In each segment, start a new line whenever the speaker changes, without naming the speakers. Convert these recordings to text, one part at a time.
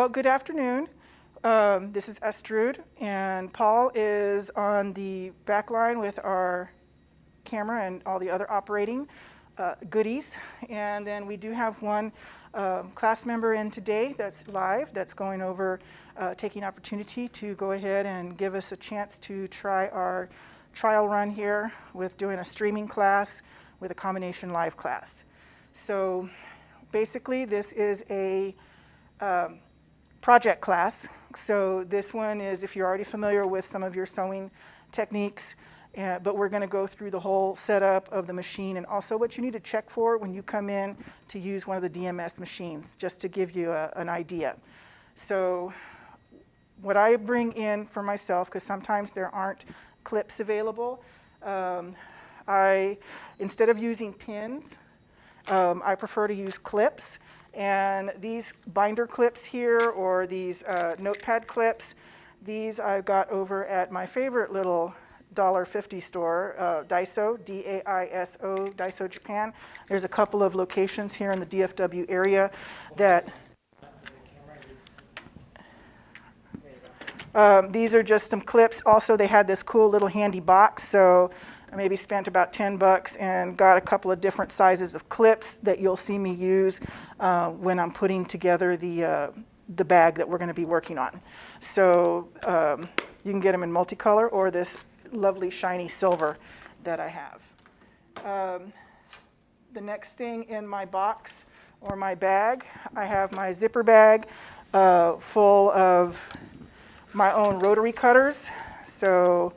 Well, good afternoon. This is Astrud, and Paul is on the back line with our camera and all the other operating goodies. And then we do have one class member in today that's live, that's going over, taking opportunity to go ahead and give us a chance to try our trial run here with doing a streaming class with a combination live class. So basically this is a project class. So this one is if you're already familiar with some of your sewing techniques, but we're going to go through the whole setup of the machine and also what you need to check for when you come in to use one of the DMS machines, just to give you an idea. So what I bring in for myself, because sometimes there aren't clips available, instead of using pins, I prefer to use clips. And these binder clips here, or these notepad clips, these I've got over at my favorite little $1.50 store, Daiso, D-A-I-S-O, Daiso Japan. There's a couple of locations here in the DFW area that these are just some clips. Also, they had this cool little handy box, so I maybe spent about $10 and got a couple of different sizes of clips that you'll see me use when I'm putting together the bag that we're going to be working on. So you can get them in multicolor or this lovely shiny silver that I have. The next thing in my box or my bag, I have my zipper bag full of my own rotary cutters. So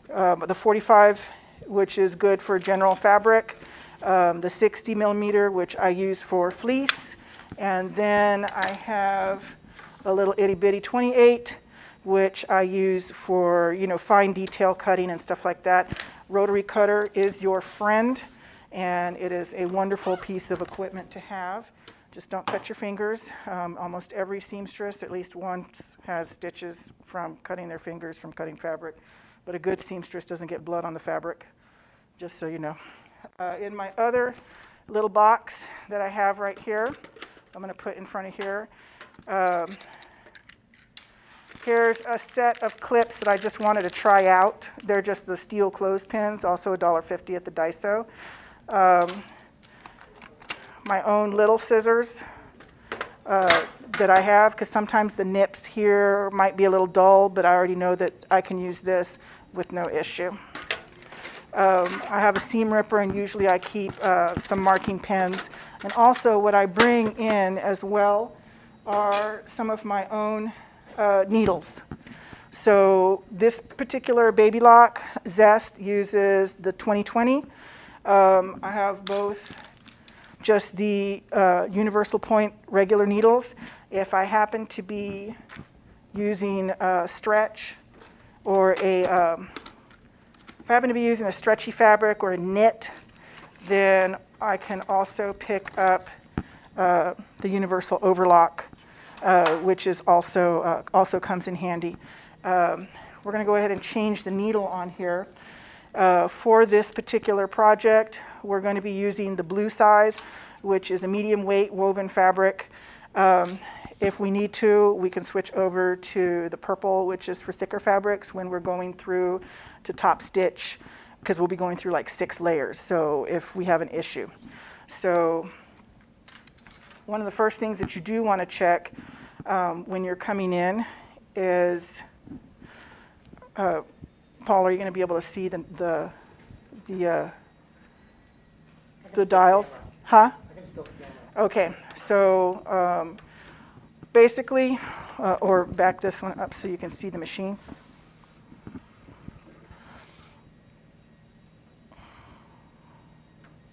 the 45, which is good for general fabric, the 60 millimeter, which I use for fleece, and then I have a little itty bitty 28, which I use for, you know, fine detail cutting and stuff like that. Rotary cutter is your friend, and it is a wonderful piece of equipment to have. Just don't cut your fingers. Almost every seamstress, at least once, has stitches from cutting their fingers from cutting fabric. But a good seamstress doesn't get blood on the fabric, just so you know. In my other little box that I have right here, I'm going to put in front of here. Here's a set of clips that I just wanted to try out. They're just the steel clothespins, also $1.50 at the Daiso. My own little scissors that I have, because sometimes the nips here might be a little dull, but I already know that I can use this with no issue. I have a seam ripper, and usually I keep some marking pens. And also what I bring in as well are some of my own needles. So this particular Baby Lock Zest uses the 2020. I have both just the universal point regular needles. If I happen to be using a stretch or if I happen to be using a stretchy fabric or a knit, then I can also pick up the universal overlock, which is also comes in handy. We're going to go ahead and change the needle on here. For this particular project, we're going to be using the blue size, which is a medium weight woven fabric. If we need to, we can switch over to the purple, which is for thicker fabrics when we're going through to top stitch, because we'll be going through like 6 layers, so if we have an issue. So one of the first things that you do want to check when you're coming in is, Paul, are you going to be able to see the dials? Huh? Okay, so basically, or back this one up so you can see the machine.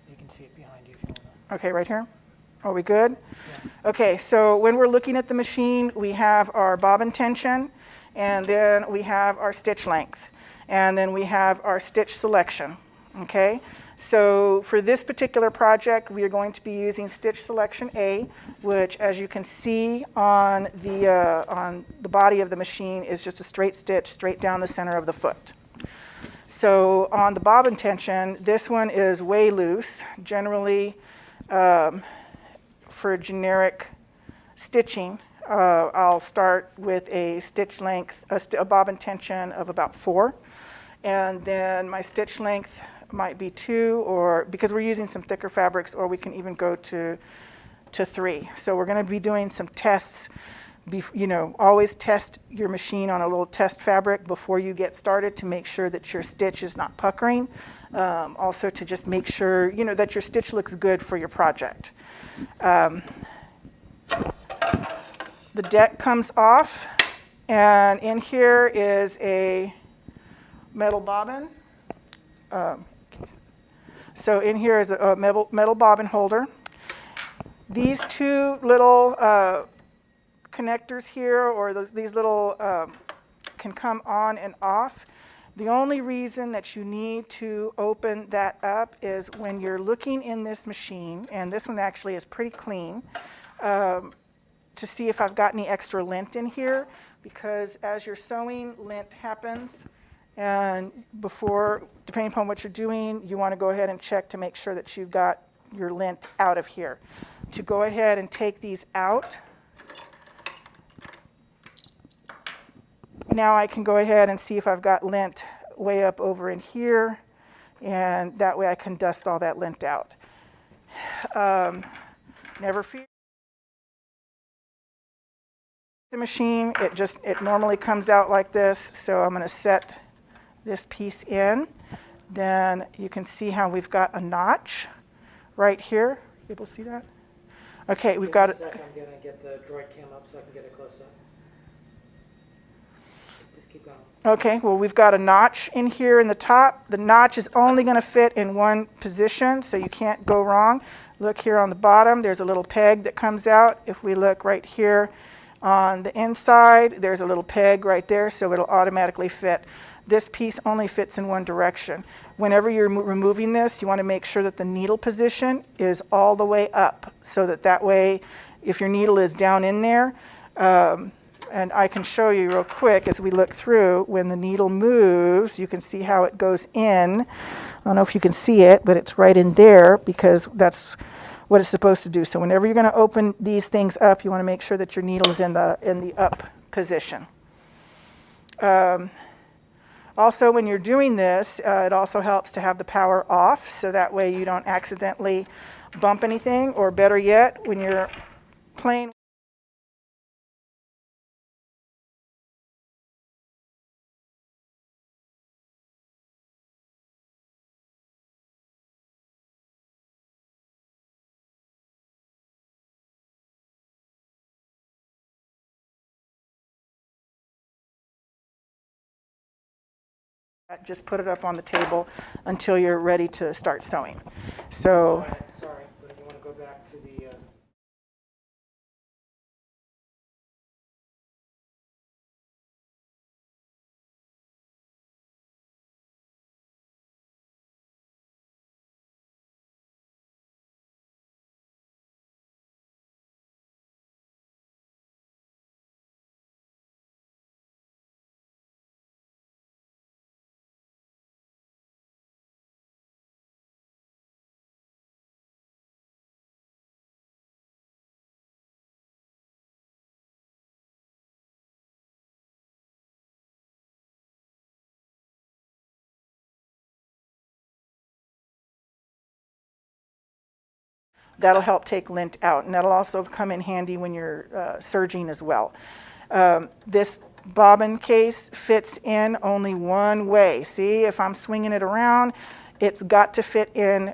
You can see it behind you if you want to.
Okay, right here? Are we good? Yeah. Okay, so when we're looking at the machine, we have our bobbin tension, and then we have our stitch length, and then we have our stitch selection, okay? So for this particular project, we are going to be using stitch selection A, which, as you can see on the body of the machine, is just a straight stitch straight down the center of the foot. So on the bobbin tension, this one is way loose. Generally, for generic stitching, I'll start with a stitch length, a bobbin tension of about 4, and then my stitch length might be 2, or because we're using some thicker fabrics, or we can even go to 3. So we're going to be doing some tests. Always test your machine on a little test fabric before you get started to make sure that your stitch is not puckering. Also to just make sure, that your stitch looks good for your project. The deck comes off, and in here is a metal bobbin. So in here is a metal bobbin holder. These 2 little connectors here, or these little can come on and off. The only reason that you need to open that up is when you're looking in this machine, and this one actually is pretty clean, to see if I've got any extra lint in here, because as you're sewing, lint happens, and depending upon what you're doing, you want to go ahead and check to make sure that you've got your lint out of here. To go ahead and take these out, now I can go ahead and see if I've got lint way up over in here, and that way I can dust all that lint out. Never fear. The machine, it normally comes out like this, so I'm going to set this piece in. Then you can see how we've got a notch right here. You able to see that? Okay, we've got it.
I'm going to get the droid cam up so I can get a close-up. Just keep going.
Okay, well, we've got a notch in here in the top. The notch is only going to fit in one position, so you can't go wrong. Look here on the bottom, there's a little peg that comes out. If we look right here on the inside, there's a little peg right there, so it'll automatically fit. This piece only fits in one direction. Whenever you're removing this, you want to make sure that the needle position is all the way up, so that way, if your needle is down in there, and I can show you real quick as we look through, when the needle moves, you can see how it goes in. I don't know if you can see it, but it's right in there because that's what it's supposed to do. So whenever you're going to open these things up, you want to make sure that your needle is in the up position. Also, when you're doing this, it also helps to have the power off, so that way you don't accidentally bump anything, or better yet, when you're playing. Just put it up on the table until you're ready to start sewing. So,
Sorry, but if you want to go back to the
that'll help take lint out, and that'll also come in handy when you're serging as well. This bobbin case fits in only one way. See, if I'm swinging it around, it's got to fit in,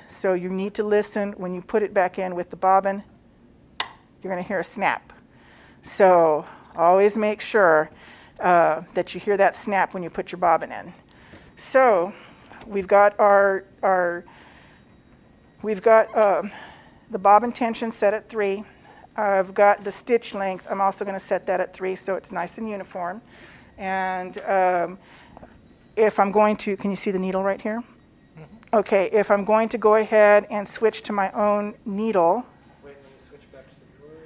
so you need to listen when you put it back in with the bobbin. You're going to hear a snap. So always make sure that you hear that snap when you put your bobbin in. So we've got the bobbin tension set at 3. I've got the stitch length. I'm also going to set that at 3 so it's nice and uniform. And if I'm going to, can you see the needle right here? Mm-hmm. Okay, if I'm going to go ahead and switch to my own needle.
Wait, let me switch back to the drawer.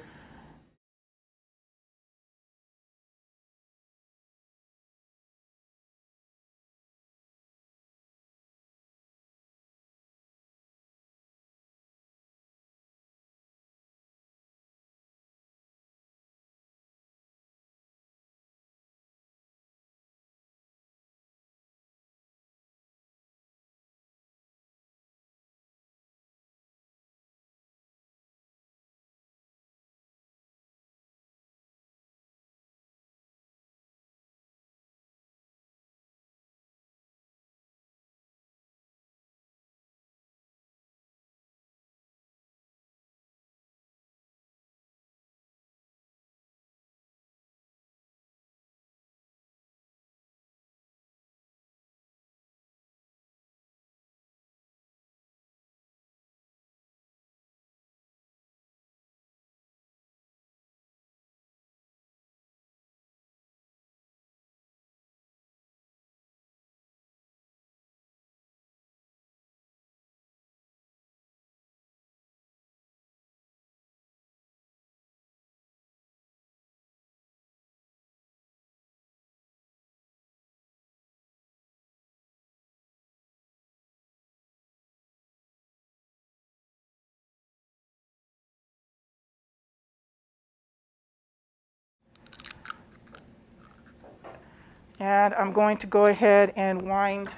And I'm going to go ahead and wind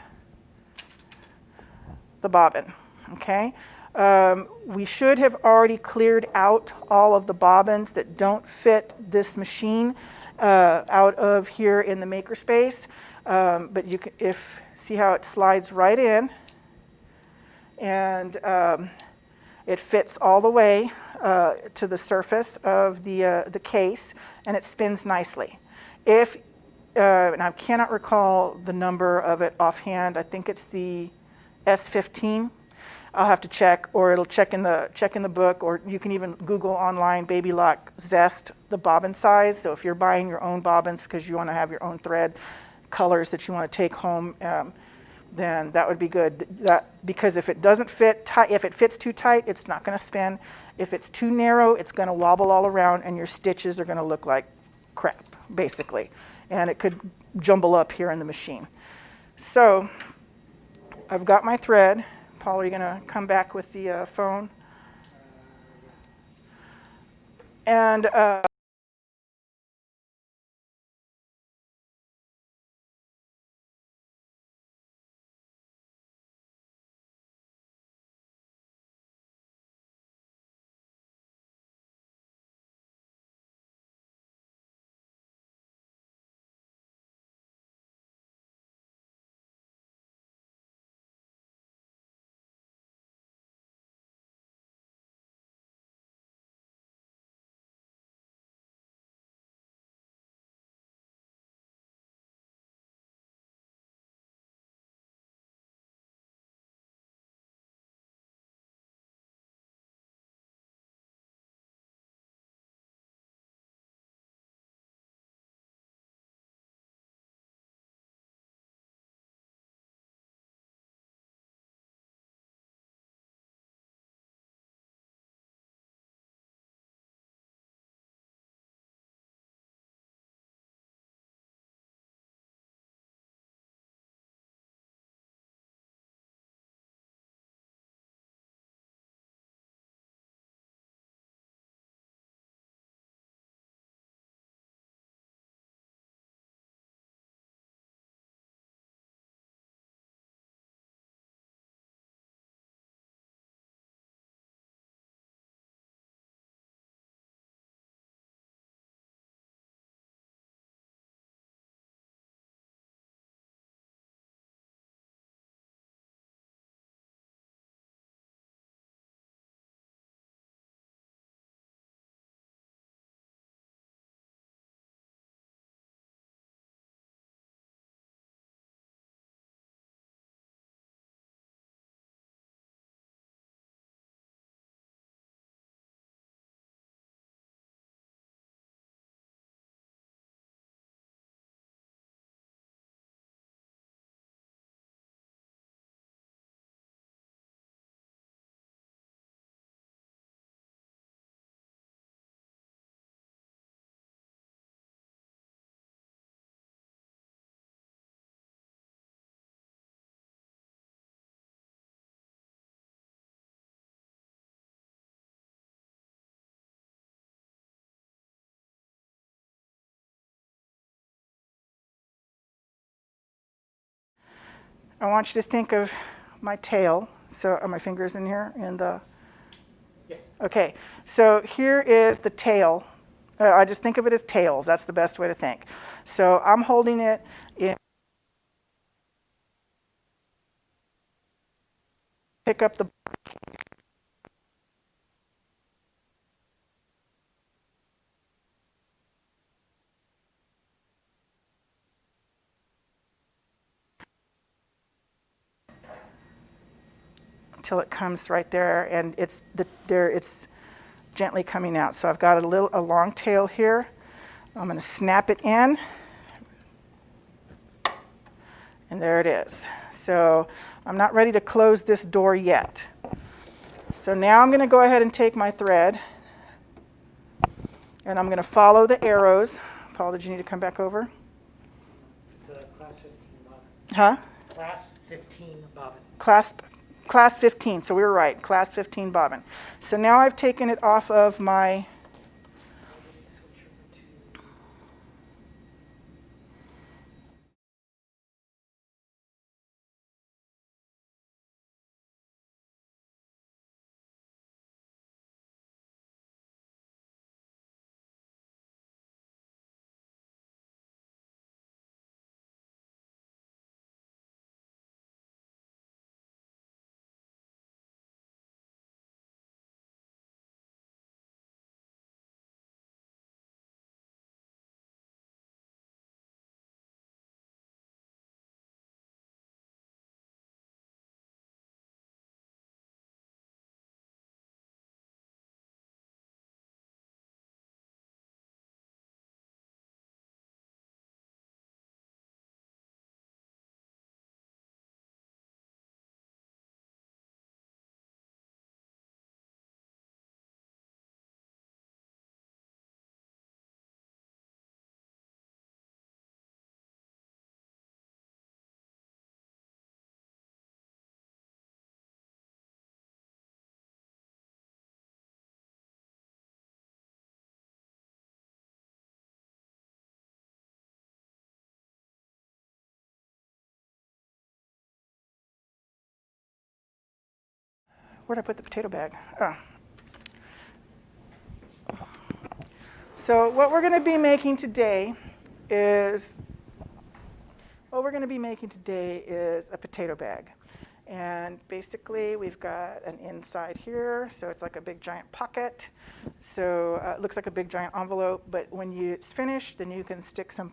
the bobbin, okay? We should have already cleared out all of the bobbins that don't fit this machine out of here in the Makerspace. But you can, see how it slides right in, and it fits all the way to the surface of the case, and it spins nicely. And I cannot recall the number of it offhand. I think it's the S15. I'll have to check, or it'll check in the book, or you can even Google online Baby Lock Zest, the bobbin size. So if you're buying your own bobbins because you want to have your own thread colors that you want to take home, then that would be good. Because if it doesn't fit tight, if it fits too tight, it's not going to spin. If it's too narrow, it's going to wobble all around, and your stitches are going to look like crap, basically. And it could jumble up here in the machine. So I've got my thread. Paul, are you going to come back with the phone? And I want you to think of my tail. So are my fingers in here?
Yes.
Okay, so here is the tail. I just think of it as tails. That's the best way to think. So I'm holding it in. Pick up the until it comes right there, and it's gently coming out. So I've got a long tail here. I'm going to snap it in, and there it is. So I'm not ready to close this door yet. So now I'm going to go ahead and take my thread, and I'm going to follow the arrows. Paul, did you need to come back over?
It's a class 15 bobbin.
Huh?
Class 15 bobbin.
Class 15, so we were right, class 15 bobbin. So now I've taken it off of my Where'd I put the potato bag? Oh. So what we're going to be making today is a potato bag. And basically we've got an inside here, so it's like a big giant pocket. So it looks like a big giant envelope, but when it's finished, then you can stick some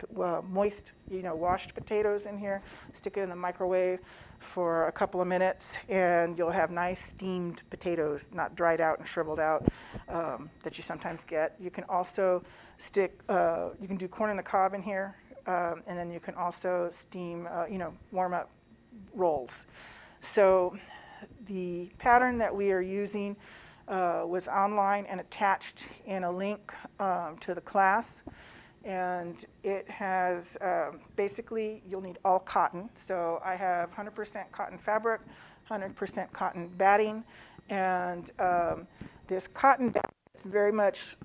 moist, washed potatoes in here, stick it in the microwave for a couple of minutes, and you'll have nice steamed potatoes, not dried out and shriveled out, that you sometimes get. You can also you can do corn on the cob in here, and then you can also steam, warm up rolls. So the pattern that we are using was online and attached in a link to the class. And it has, basically, you'll need all cotton. So I have 100% cotton fabric, 100% cotton batting. And this cotton batting is very much,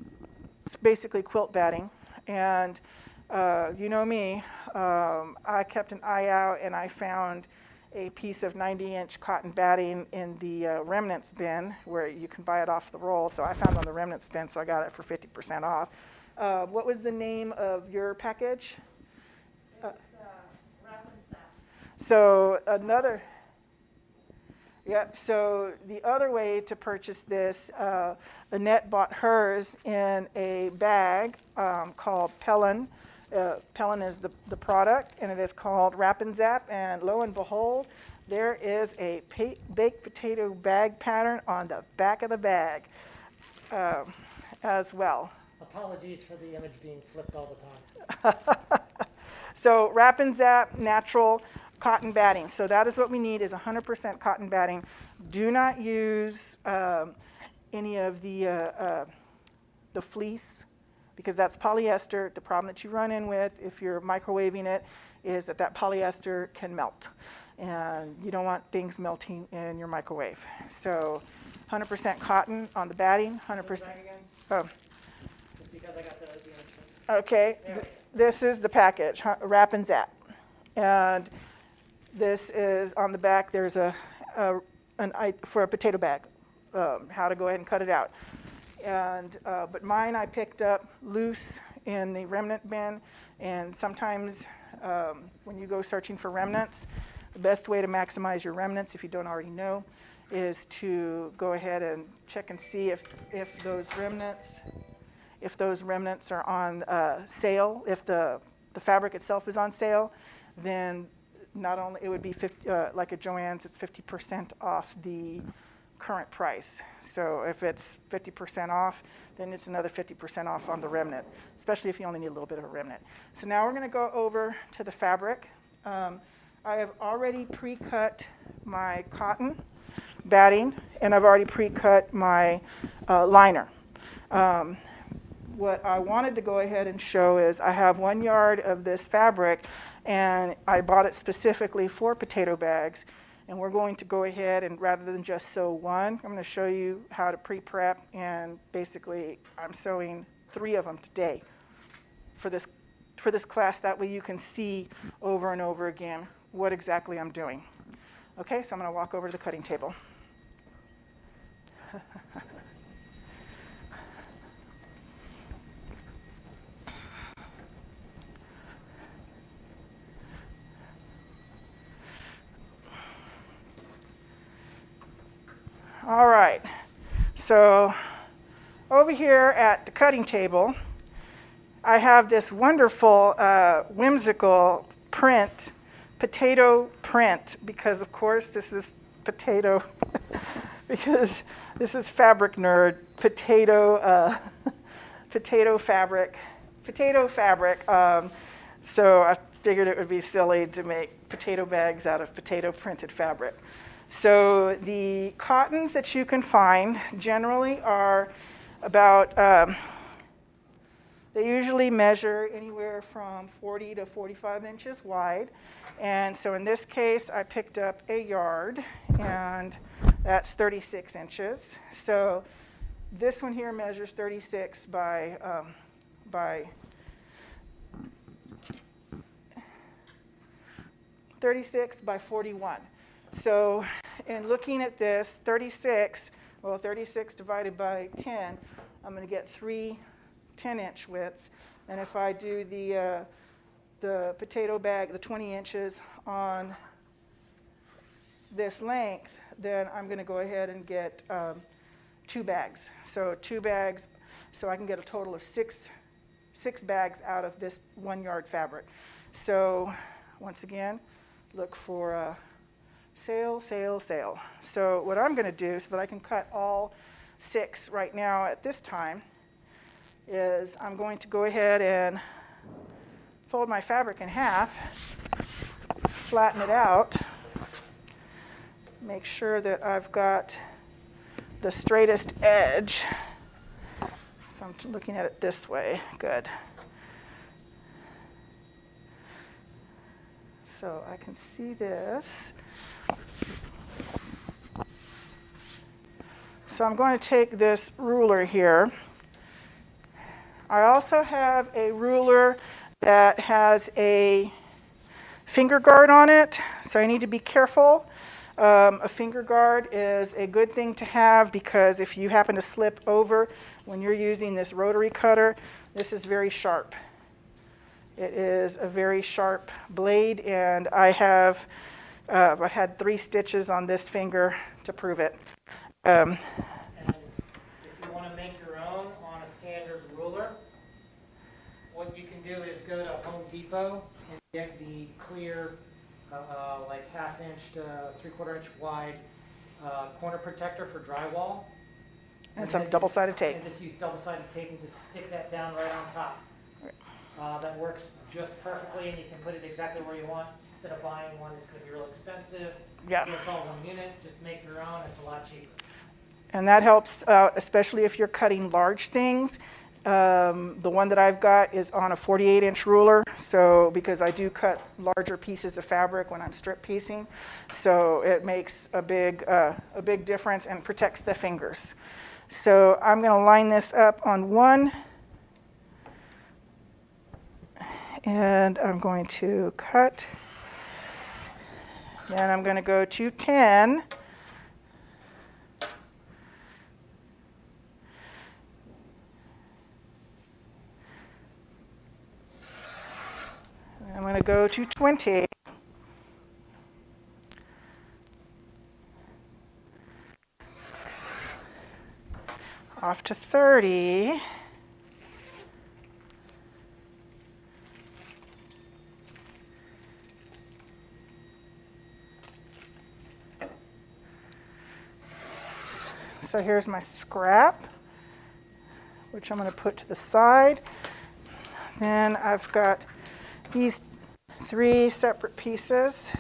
it's basically quilt batting. And you know me, I kept an eye out and I found a piece of 90-inch cotton batting in the remnants bin where you can buy it off the roll. So I found it on the remnants bin, so I got it for 50% off. What was the name of your package?
It's Wrap and Zap.
So so the other way to purchase this, Annette bought hers in a bag called Pellin. Pellin is the product, and it is called Wrap and Zap, and lo and behold, there is a baked potato bag pattern on the back of the bag as well.
Apologies for the image being flipped all the time.
So Wrap and Zap natural cotton batting. So that is what we need, is 100% cotton batting. Do not use any of the fleece, because that's polyester. The problem that you run in with if you're microwaving it is that polyester can melt. And you don't want things melting in your microwave. So 100% cotton on the batting, 100%. Oh.
Just because I got the image.
Okay, this is the package, Wrap and Zap. And this is on the back, there's for a potato bag, how to go ahead and cut it out. And but mine I picked up loose in the remnant bin, and sometimes when you go searching for remnants, the best way to maximize your remnants, if you don't already know, is to go ahead and check and see if those remnants are on sale. If the fabric itself is on sale, then not only it would be 50, like at Joann's, it's 50% off the current price. So if it's 50% off, then it's another 50% off on the remnant, especially if you only need a little bit of a remnant. So now we're going to go over to the fabric. I have already pre-cut my cotton batting, and I've already pre-cut my liner. What I wanted to go ahead and show is I have 1 yard of this fabric, and I bought it specifically for potato bags. And we're going to go ahead and rather than just sew one, I'm going to show you how to pre-prep, and basically I'm sewing 3 of them today for this class. That way you can see over and over again what exactly I'm doing. Okay, so I'm going to walk over to the cutting table. All right, so over here at the cutting table, I have this wonderful, whimsical print, potato print, because of course this is potato, because this is Fabric Nerd, potato fabric. So I figured it would be silly to make potato bags out of potato printed fabric. So the cottons that you can find generally are about, they usually measure anywhere from 40 to 45 inches wide. And so in this case, I picked up a yard, and that's 36 inches. So this one here measures 36 by 36 by 41. So in looking at this, 36 divided by 10, I'm going to get 3 10-inch widths. And if I do the potato bag, the 20 inches on this length, then I'm going to go ahead and get 2 bags. So 2 bags, so I can get a total of 6 bags out of this 1 yard fabric. So once again, look for sale, sale, sale. So what I'm going to do so that I can cut all 6 right now at this time is I'm going to go ahead and fold my fabric in half, flatten it out, make sure that I've got the straightest edge. So I'm looking at it this way. Good. So I can see this. So I'm going to take this ruler here. I also have a ruler that has a finger guard on it, so I need to be careful. A finger guard is a good thing to have because if you happen to slip over when you're using this rotary cutter, this is very sharp. It is a very sharp blade, and I've had 3 stitches on this finger to prove it.
And if you want to make your own on a standard ruler, what you can do is go to Home Depot and get the clear, like 1/2 inch to 3/4 inch wide corner protector for drywall.
And some double-sided tape.
And just use double-sided tape and just stick that down right on top. That works just perfectly, and you can put it exactly where you want. Instead of buying one that's going to be real expensive,
Yeah.
it's all one unit, just make your own, it's a lot cheaper.
And that helps, especially if you're cutting large things. The one that I've got is on a 48-inch ruler, so because I do cut larger pieces of fabric when I'm strip piecing, so it makes a big difference and protects the fingers. So I'm going to line this up on 1, and I'm going to cut, and I'm going to go to 10. I'm going to go to 20. Off to 30. So here's my scrap, which I'm going to put to the side. Then I've got these 3 separate pieces.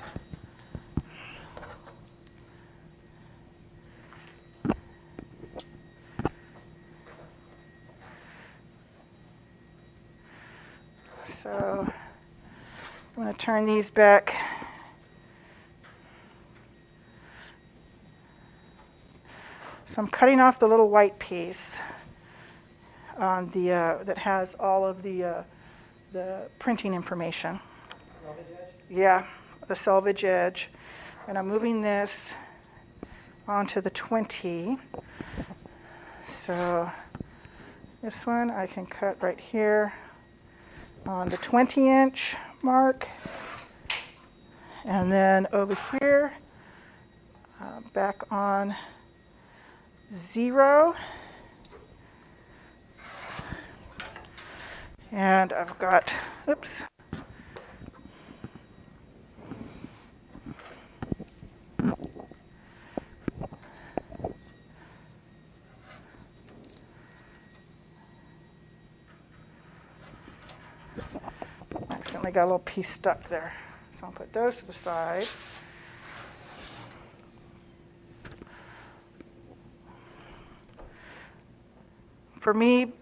So I'm going to turn these back. So I'm cutting off the little white piece on the that has all of the printing information.
Selvage edge?
Yeah, the selvage edge. And I'm moving this onto the 20. So this one I can cut right here on the 20-inch mark. And then over here, back on 0. And I've got, oops. Accidentally got a little piece stuck there. So I'll put those to the side. For me,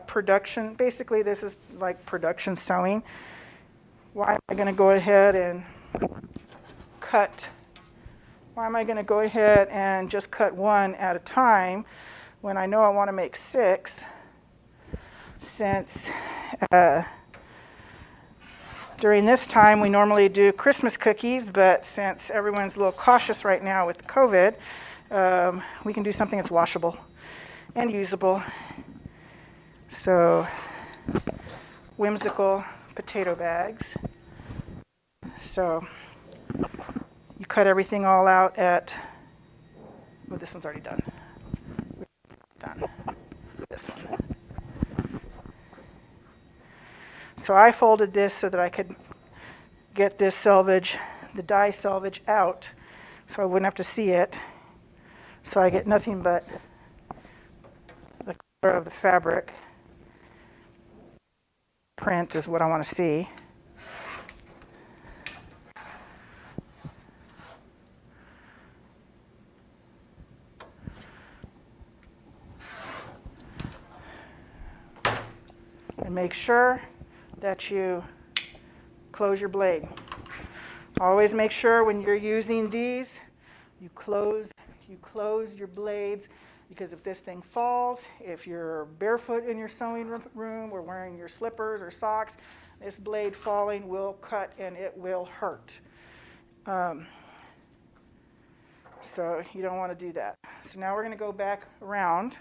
production, basically this is like production sewing. Why am I going to go ahead and cut? Why am I going to go ahead and just cut 1 at a time when I know I want to make 6? Since During this time, we normally do Christmas cookies, but since everyone's a little cautious right now with COVID, we can do something that's washable and usable. So, whimsical potato bags. So, you cut everything all out at, oh, this one's already done. Done. This one. So I folded this so that I could get this selvage, the dye selvage out, so I wouldn't have to see it. So I get nothing but the color of the fabric. Print is what I want to see. And make sure that you close your blade. Always make sure when you're using these, you close your blades, because if this thing falls, if you're barefoot in your sewing room or wearing your slippers or socks, this blade falling will cut and it will hurt. So you don't want to do that. So now we're going to go back around.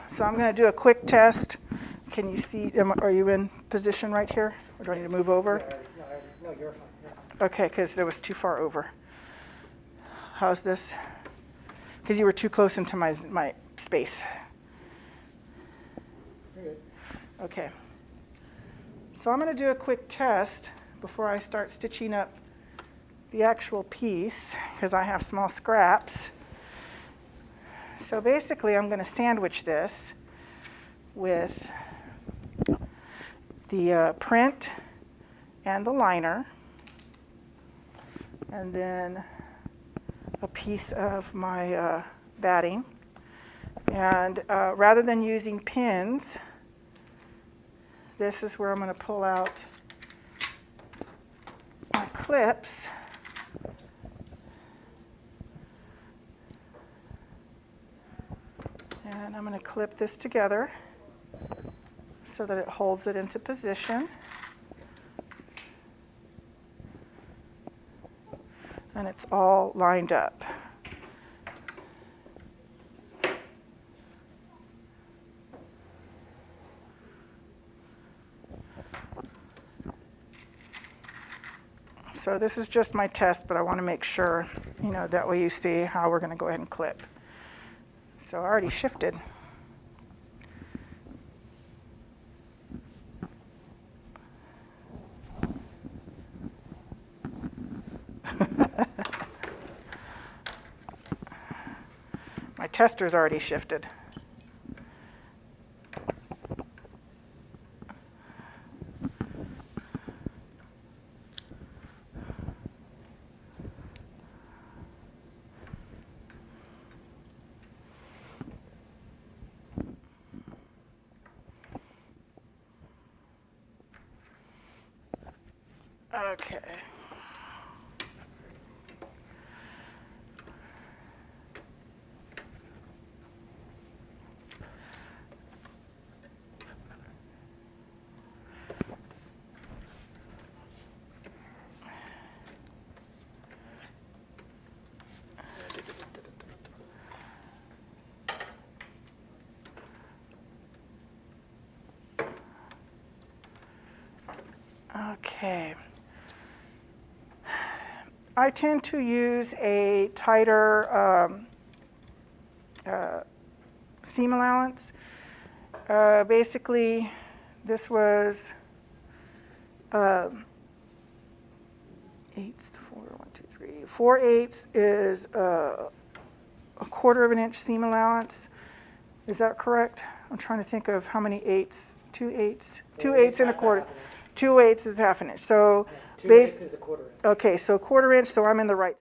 So I'm going to do a quick test. Can you see, are you in position right here? Or do I need to move over?
No, you're fine. You're fine.
Okay, because it was too far over. How's this? Because you were too close into my space.
You're good.
Okay. So I'm going to do a quick test before I start stitching up the actual piece, because I have small scraps. So basically, I'm going to sandwich this with the print and the liner, and then a piece of my batting. And rather than using pins, this is where I'm going to pull out my clips. And I'm going to clip this together so that it holds it into position. And it's all lined up. So this is just my test, but I want to make sure, that way you see how we're going to go ahead and clip. So I already shifted. My tester's already shifted. Okay. Okay. I tend to use a tighter seam allowance. Basically, this was 4/8 is 1/4 of an inch seam allowance. Is that correct? I'm trying to think of how many eighths. 2/8, 2/8 and a quarter. 2/8 is 1/2 inch. So
2/8 is a 1/4 inch.
okay, so 1/4 inch, so I'm in the right.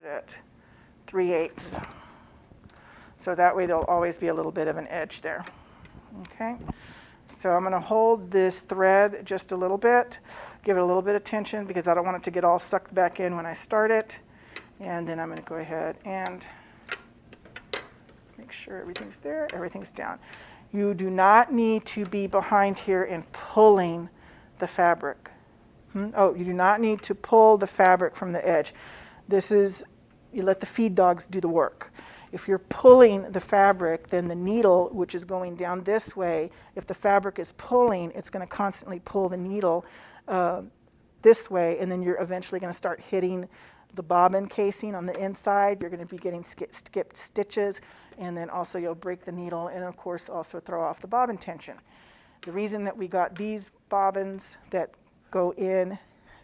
At 3/8. So that way there'll always be a little bit of an edge there. Okay, so I'm going to hold this thread just a little bit, give it a little bit of tension because I don't want it to get all sucked back in when I start it. And then I'm going to go ahead and make sure everything's there, everything's down. You do not need to be behind here and pulling the fabric. Oh, you do not need to pull the fabric from the edge. This is, you let the feed dogs do the work. If you're pulling the fabric, then the needle, which is going down this way, if the fabric is pulling, it's going to constantly pull the needle this way, and then you're eventually going to start hitting the bobbin casing on the inside. You're going to be getting skipped stitches, and then also you'll break the needle, and of course also throw off the bobbin tension. The reason that we got these bobbins that go in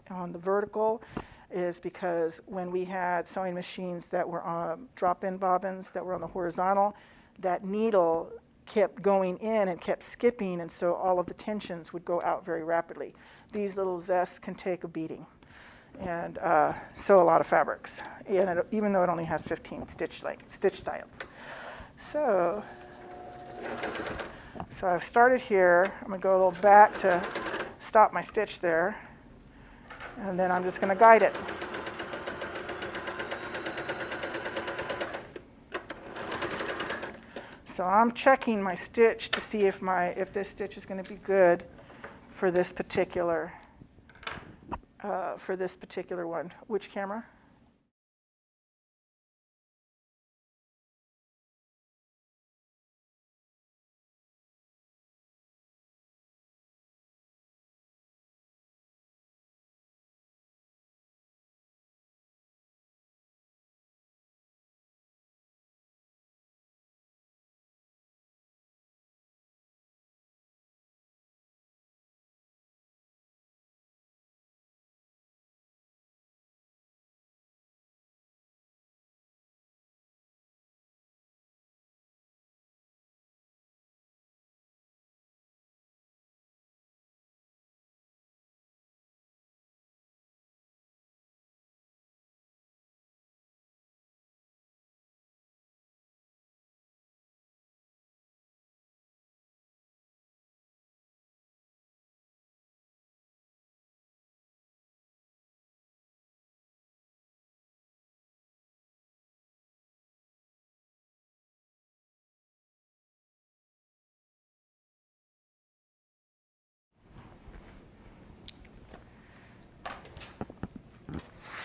on the vertical is because when we had sewing machines that were on drop-in bobbins that were on the horizontal, that needle kept going in and kept skipping, and so all of the tensions would go out very rapidly. These little zests can take a beating and sew a lot of fabrics, and even though it only has 15 stitch styles. So I've started here. I'm going to go a little back to stop my stitch there. And then I'm just going to guide it. So I'm checking my stitch to see if this stitch is going to be good for this particular one. Which camera?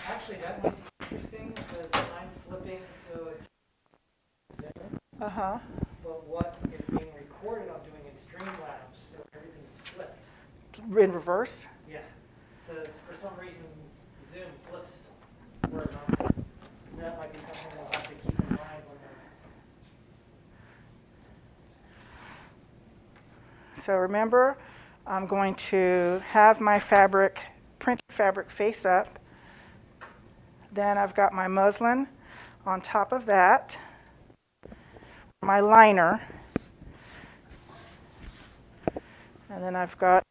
Actually, that might be interesting because I'm flipping so it's
Uh-huh.
but what is being recorded I'm doing in Streamlabs, so everything's flipped.
In reverse?
Yeah. So for some reason Zoom flips horizontal. So that might be something we'll have to keep in mind when we're
So remember, I'm going to have my printed fabric face up. Then I've got my muslin on top of that, my liner, and then I've got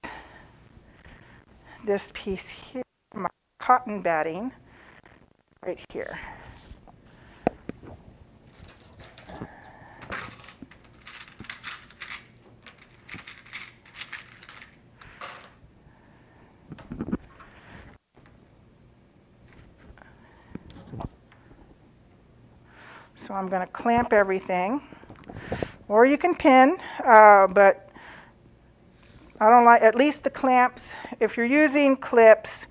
this piece here, my cotton batting, right here. So I'm going to clamp everything Or you can pin, but I don't like, at least the clamps, if you're using clips,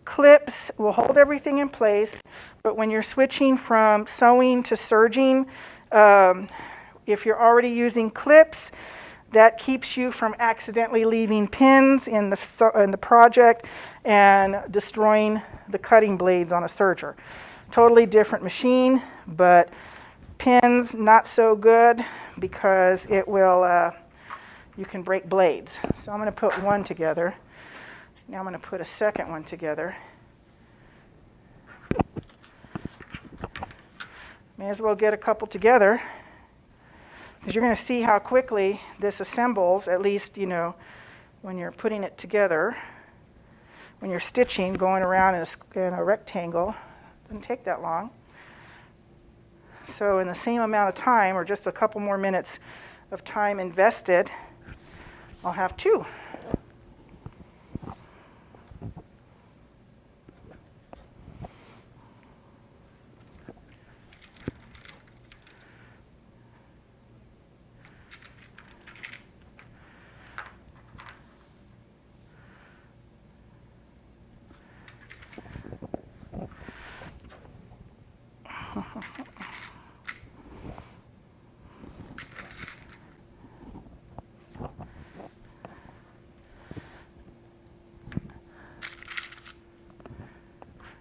clips will hold everything in place, but when you're switching from sewing to serging, if you're already using clips, that keeps you from accidentally leaving pins in the project and destroying the cutting blades on a serger. Totally different machine, but pins not so good because it will, you can break blades. So I'm going to put one together. Now I'm going to put a second one together. May as well get a couple together, because you're going to see how quickly this assembles, at least, you know, when you're putting it together. When you're stitching, going around in a rectangle, it doesn't take that long. So in the same amount of time, or just a couple more minutes of time invested, I'll have two.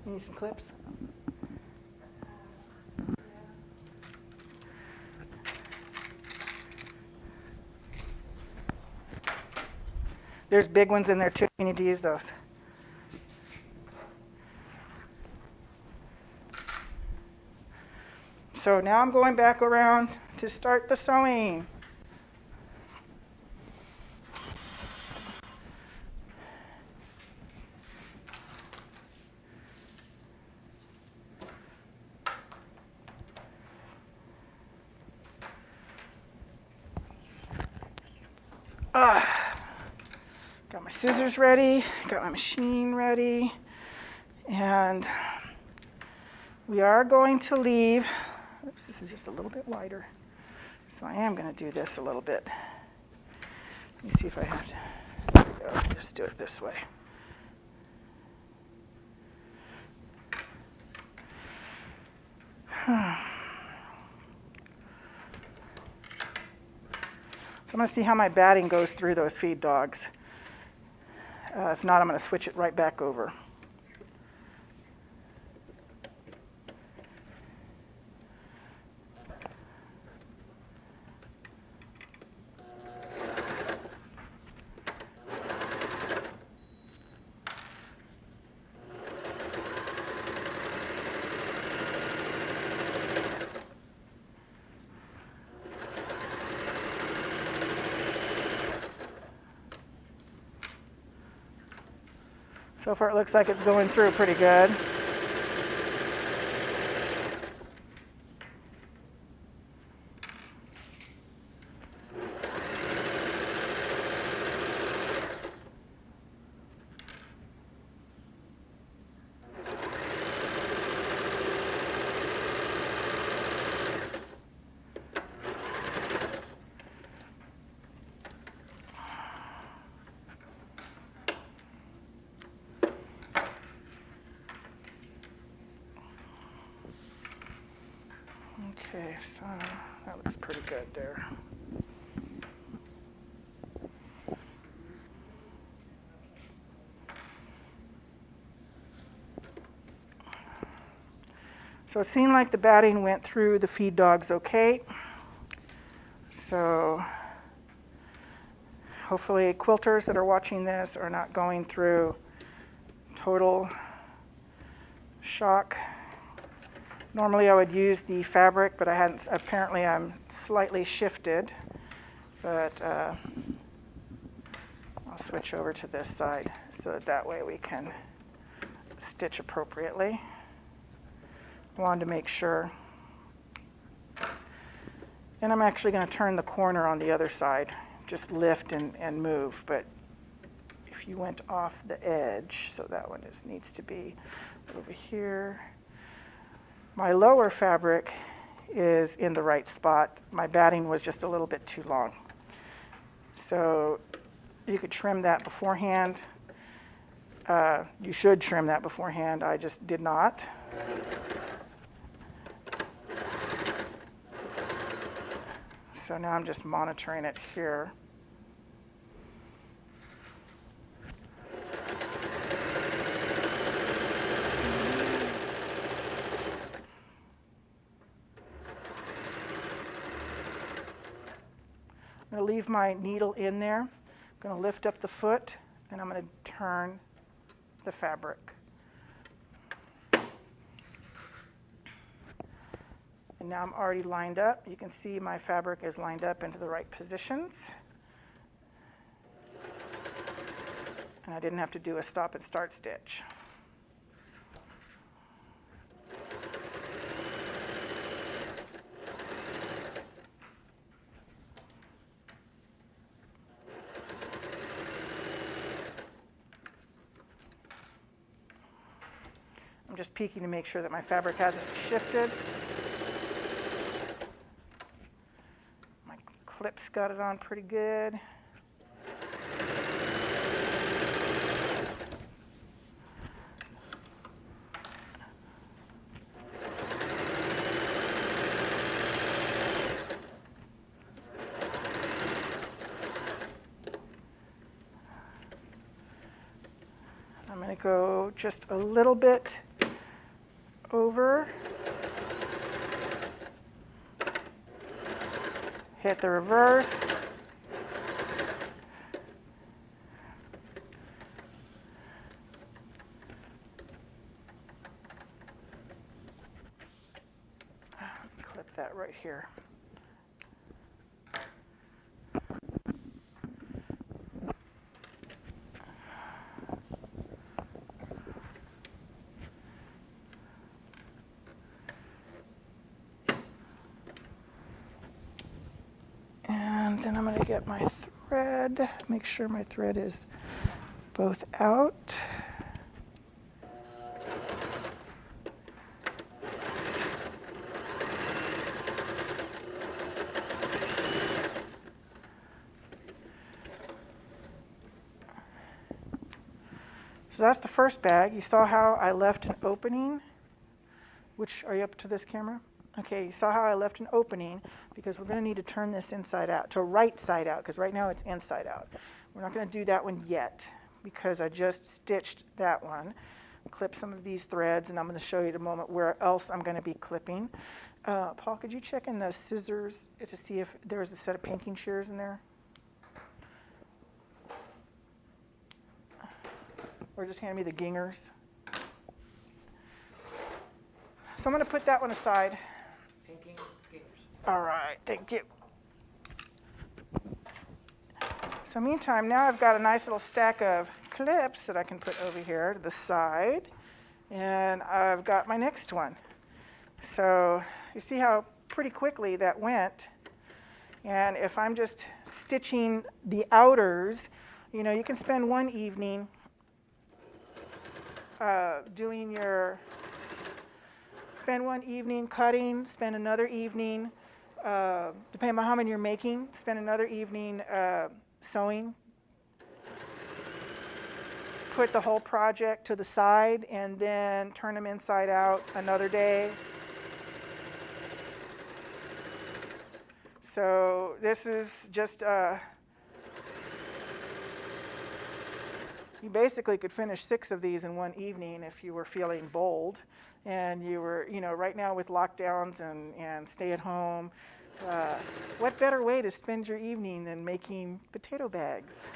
You need some clips? There's big ones in there too. You need to use those. So now I'm going back around to start the sewing. Got my scissors ready, got my machine ready, and we are going to leave. Oops, this is just a little bit wider, so I am going to do this a little bit. Let me see if I have to. There we go. Just do it this way. So I'm going to see how my batting goes through those feed dogs. If not, I'm going to switch it right back over. So far it looks like it's going through pretty good. Okay, so that looks pretty good there. So it seemed like the batting went through the feed dogs okay. So hopefully quilters that are watching this are not going through total shock. Normally I would use the fabric, but I hadn't. Apparently I'm slightly shifted, but I'll switch over to this side so that way we can stitch appropriately. I wanted to make sure. And I'm actually going to turn the corner on the other side, just lift and move, but if you went off the edge, so that one needs to be over here. My lower fabric is in the right spot. My batting was just a little bit too long. So you could trim that beforehand. You should trim that beforehand. I just did not. So now I'm just monitoring it here. I'm going to leave my needle in there. I'm going to lift up the foot, and I'm going to turn the fabric. And now I'm already lined up. You can see my fabric is lined up into the right positions. And I didn't have to do a stop and start stitch. I'm just peeking to make sure that my fabric hasn't shifted. My clips got it on pretty good. I'm going to go just a little bit over, hit the reverse, clip that right here. And then I'm going to get my thread, make sure my thread is both out. So that's the first bag. You saw how I left an opening. Which, are you up to this camera? Okay, you saw how I left an opening because we're going to need to turn this inside out, to right side out, because right now it's inside out. We're not going to do that one yet because I just stitched that one. Clip some of these threads, and I'm going to show you in a moment where else I'm going to be clipping. Paul, could you check in the scissors to see if there's a set of pinking shears in there? Or just hand me the gingers. So I'm going to put that one aside.
Pinking fingers.
All right, thank you. So meantime, now I've got a nice little stack of clips that I can put over here to the side. And I've got my next one. So you see how pretty quickly that went. And if I'm just stitching the outers, you know, you can spend one evening spend one evening cutting, spend another evening, depending on how many you're making, spend another evening sewing. Put the whole project to the side and then turn them inside out another day. So this is just, you basically could finish 6 of these in one evening if you were feeling bold. And you were, you know, right now with lockdowns and stay at home, what better way to spend your evening than making potato bags?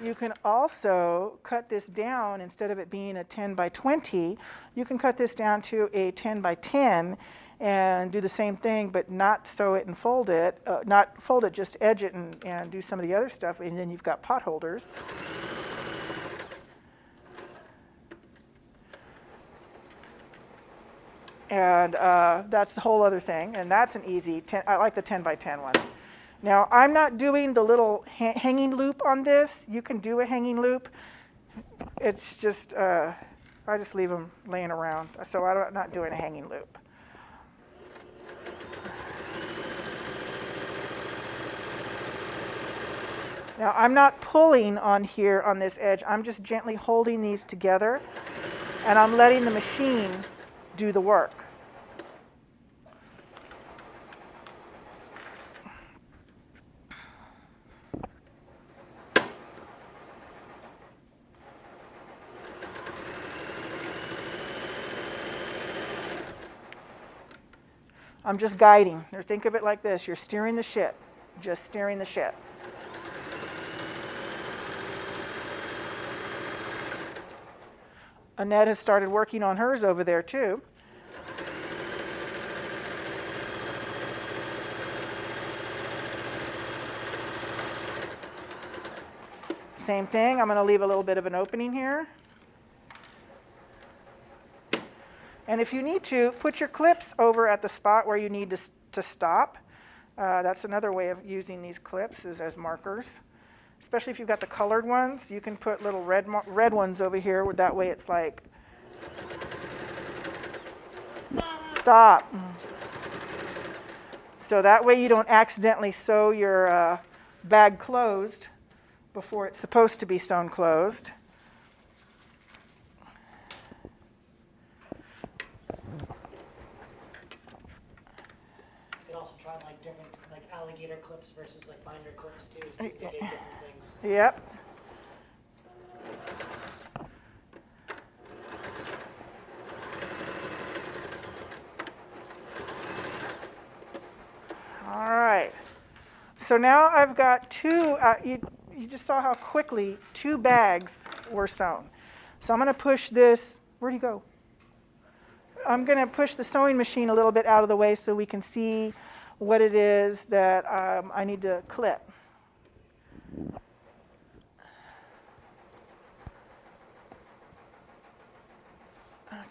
You can also cut this down, instead of it being a 10 by 20, you can cut this down to a 10 by 10 and do the same thing, but not sew it and fold it, not fold it, just edge it and do some of the other stuff, and then you've got pot holders. And that's the whole other thing, and that's an easy 10, I like the 10 by 10 one. Now, I'm not doing the little hanging loop on this. You can do a hanging loop. It's just, I I just leave them laying around, so I'm not doing a hanging loop. Now I'm not pulling on here on this edge, I'm just gently holding these together and I'm letting the machine do the work. I'm just guiding. Or think of it like this, you're steering the ship, just steering the ship. Annette has started working on hers over there too. Same thing, I'm going to leave a little bit of an opening here. And if you need to, put your clips over at the spot where you need to stop. That's another way of using these clips, is as markers. Especially if you've got the colored ones, you can put little red ones over here, where that way it's like, stop. So that way you don't accidentally sew your bag closed before it's supposed to be sewn closed.
You could also try like different, like alligator clips versus like binder clips too, to duplicate different things.
Yep. All right. So now I've got two, you just saw how quickly 2 bags were sewn. So I'm going to push this, where'd he go? I'm going to push the sewing machine a little bit out of the way so we can see what it is that I need to clip.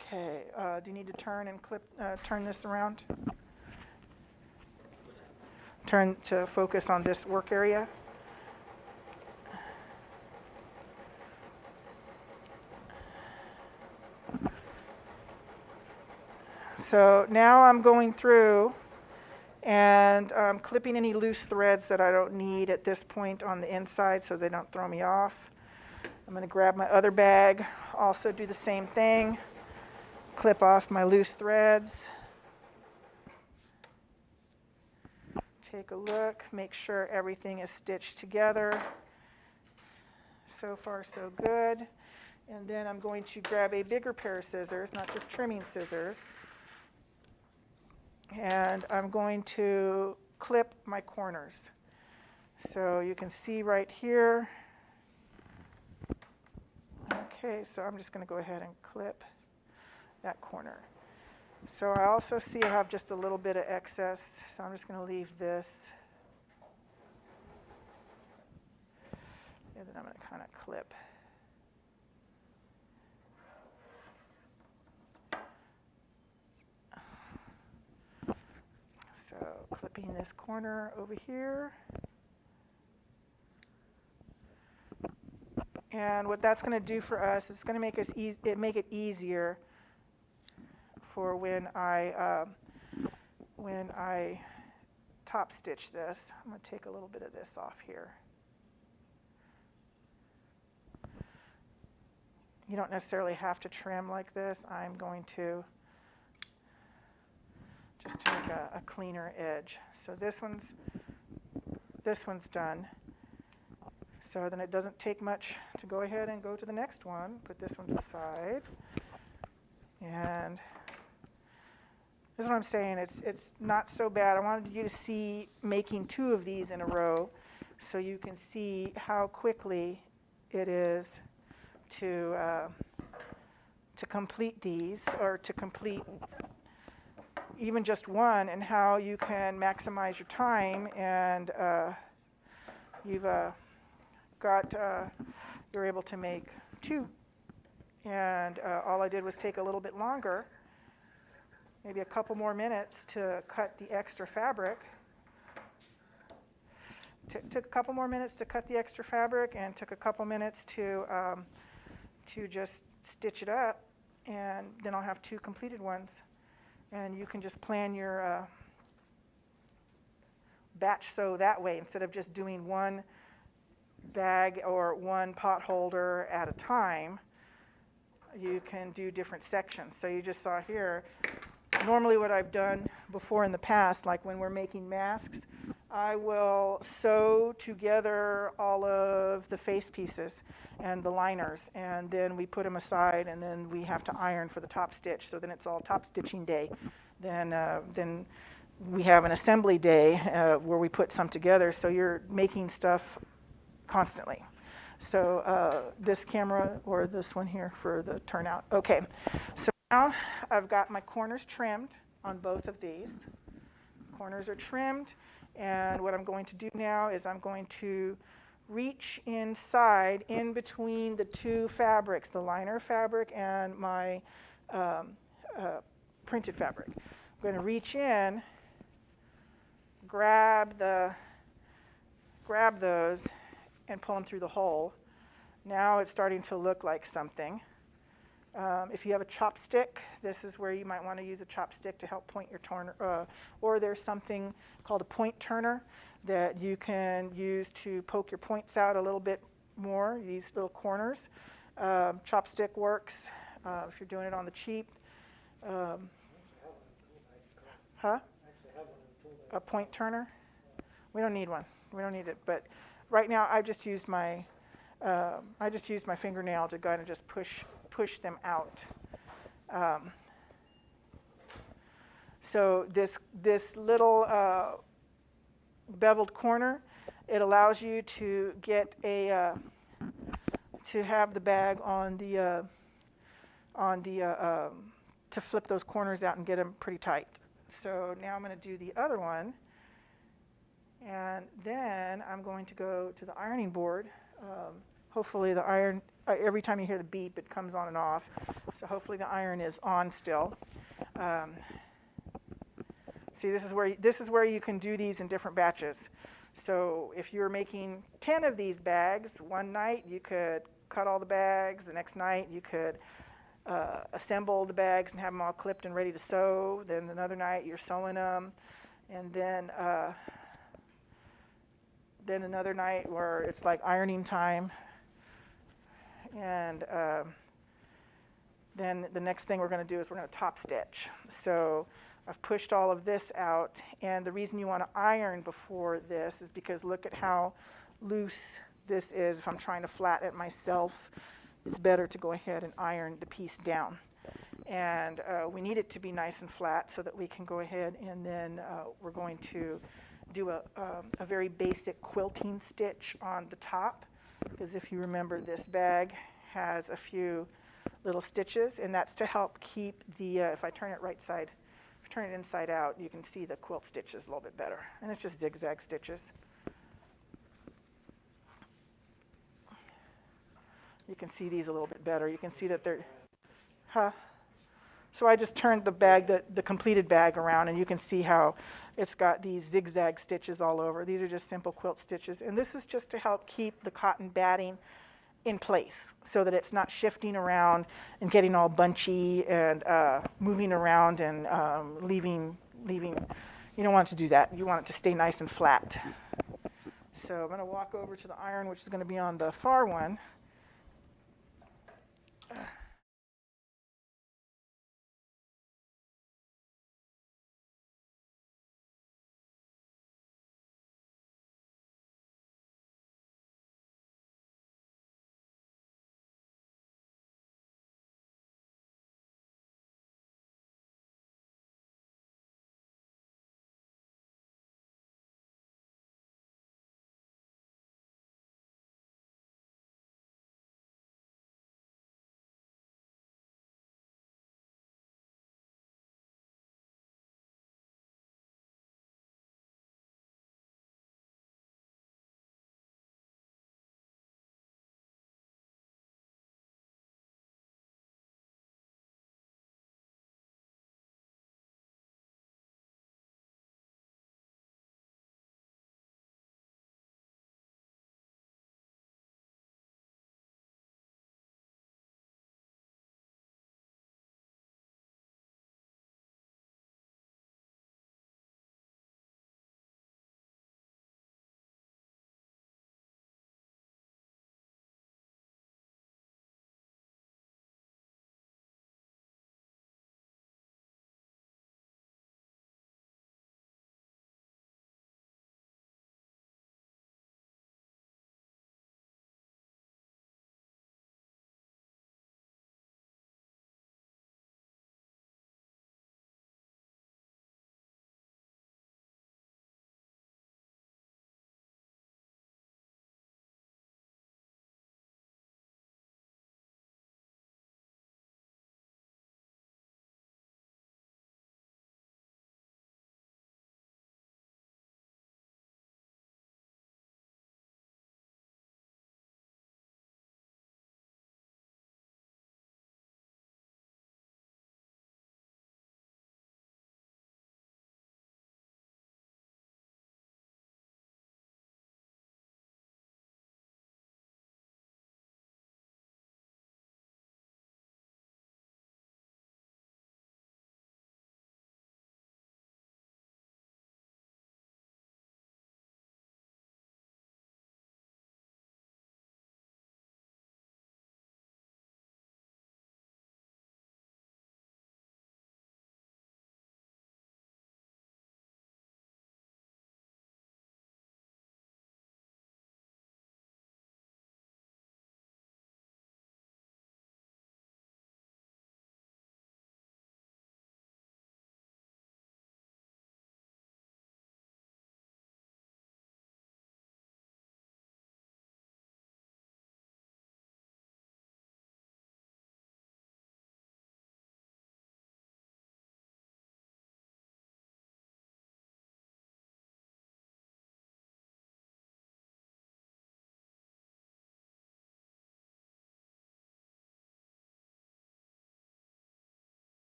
Okay, do you need to turn and clip, turn this around? Turn to focus on this work area. So now I'm going through and clipping any loose threads that I don't need at this point on the inside so they don't throw me off. I'm going to grab my other bag, also do the same thing, clip off my loose threads. Take a look, make sure everything is stitched together. So far, so good. And then I'm going to grab a bigger pair of scissors, not just trimming scissors. And I'm going to clip my corners. So you can see right here. Okay, so I'm just going to go ahead and clip that corner. So I also see I have just a little bit of excess, so I'm just going to leave this. And then I'm going to kind of clip. So clipping this corner over here. And what that's going to do for us is it's going to make us make it easier for when I top stitch this. I'm going to take a little bit of this off here. You don't necessarily have to trim like this. I'm going to just take a cleaner edge. So this one's done. So then it doesn't take much to go ahead and go to the next one. Put this one to the side. And this is what I'm saying. It's not so bad. I wanted you to see making 2 of these in a row so you can see how quickly it is to complete these, or to complete even just one, and how you can maximize your time, and you're able to make 2. And all I did was take a little bit longer, maybe a couple more minutes to cut the extra fabric. Took a couple more minutes to cut the extra fabric, and took a couple minutes to just stitch it up. and then I'll have 2 completed ones. And you can just plan your batch sew that way instead of just doing one bag or one pot holder at a time. You can do different sections. So you just saw here, normally what I've done before in the past, like when we're making masks, I will sew together all of the face pieces and the liners, and then we put them aside, and then we have to iron for the top stitch. So then it's all top stitching day. Then we have an assembly day where we put some together. So you're making stuff constantly. So this camera or this one here for the turnout. Okay, so now I've got my corners trimmed on both of these. Corners are trimmed, and what I'm going to do now is I'm going to reach inside in between the 2 fabrics, the liner fabric and my printed fabric. I'm going to reach in, grab those, and pull them through the hole. Now it's starting to look like something. If you have a chopstick, this is where you might want to use a chopstick to help point your turner, or there's something called a point turner that you can use to poke your points out a little bit more, these little corners. Chopstick works if you're doing it on the cheap. A point turner? We don't need one. We don't need it. But right now, I've just used my fingernail to kind of just push them out. So this little beveled corner, it allows you to get to have the bag to flip those corners out and get them pretty tight. So now I'm going to do the other one, and then I'm going to go to the ironing board. Hopefully the iron, every time you hear the beep, it comes on and off. So hopefully the iron is on still. See, this is where you can do these in different batches. So if you're making 10 of these bags, one night you could cut all the bags. The next night you could assemble the bags and have them all clipped and ready to sew. Then another night you're sewing them, and then another night where it's like ironing time. And then the next thing we're going to do is we're going to top stitch. So I've pushed all of this out, and the reason you want to iron before this is because look at how loose this is. If I'm trying to flatten it myself, it's better to go ahead and iron the piece down. And we need it to be nice and flat so that we can go ahead, and then we're going to do a very basic quilting stitch on the top, because if you remember, this bag has a few little stitches, and that's to help keep the, if I turn it right side, if I turn it inside out, you can see the quilt stitches a little bit better. And it's just zigzag stitches. You can see these a little bit better. You can see that they're, So I just turned the bag, the completed bag around, and you can see how it's got these zigzag stitches all over. These are just simple quilt stitches. And this is just to help keep the cotton batting in place so that it's not shifting around and getting all bunchy and moving around and leaving. You don't want it to do that. You want it to stay nice and flat. So I'm going to walk over to the iron, which is going to be on the far one.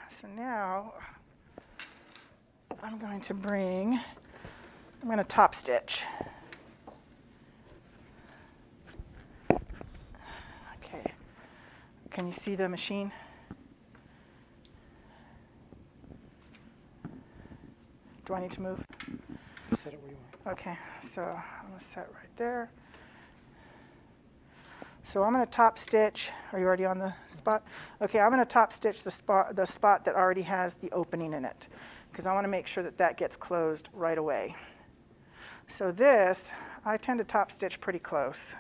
So now I'm going to top stitch. Okay, can you see the machine? Do I need to move?
Set it where you want.
Okay, so I'm going to set right there. So I'm going to top stitch. Are you already on the spot? Okay, I'm going to top stitch the spot that already has the opening in it, because I want to make sure that that gets closed right away. So this, I tend to top stitch pretty close.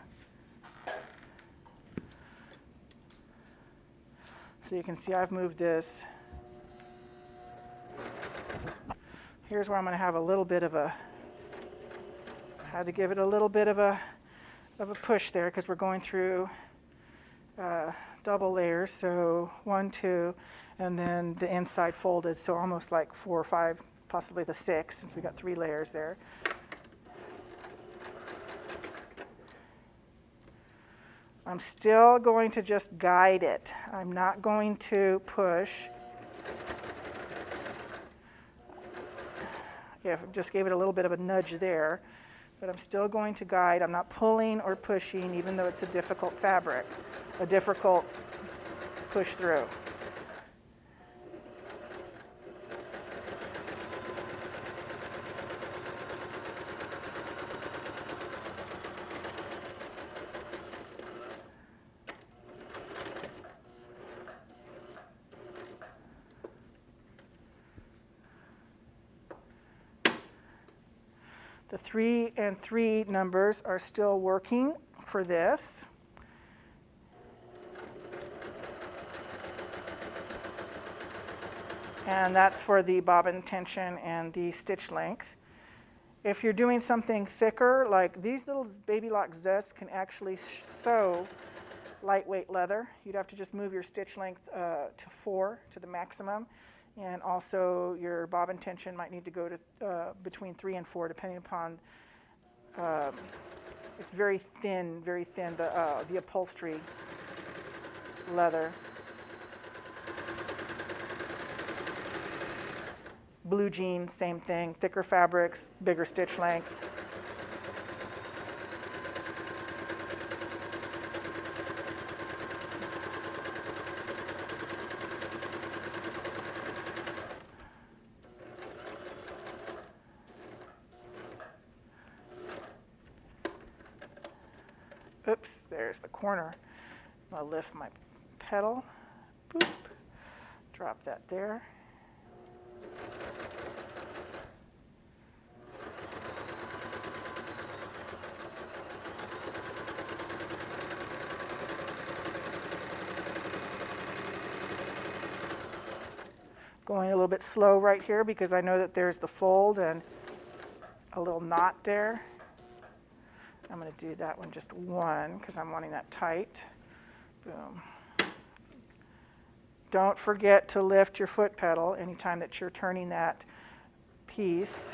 So you can see I've moved this. Here's where I'm going to have a little bit of a, had to give it a little bit of a push there, because we're going through double layers, so 1, 2, and then the inside folded, so almost like 4 or 5, possibly the 6, since we got 3 layers there. I'm still going to just guide it. I'm not going to push. Yeah, just gave it a little bit of a nudge there, but I'm still going to guide. I'm not pulling or pushing, even though it's a difficult fabric, a difficult push through. The 3 and 3 numbers are still working for this. And that's for the bobbin tension and the stitch length. If you're doing something thicker, like these little baby lock zests can actually sew lightweight leather. You'd have to just move your stitch length to 4, to the maximum. And also your bobbin tension might need to go to between 3 and 4, depending upon, it's very thin, the upholstery leather. Blue jeans, same thing, thicker fabrics, bigger stitch length. Oops, there's the corner. I'll lift my pedal, boop, drop that there. Going a little bit slow right here because I know that there's the fold and a little knot there. I'm going to do that one just 1 because I'm wanting that tight. Boom. Don't forget to lift your foot pedal anytime that you're turning that piece.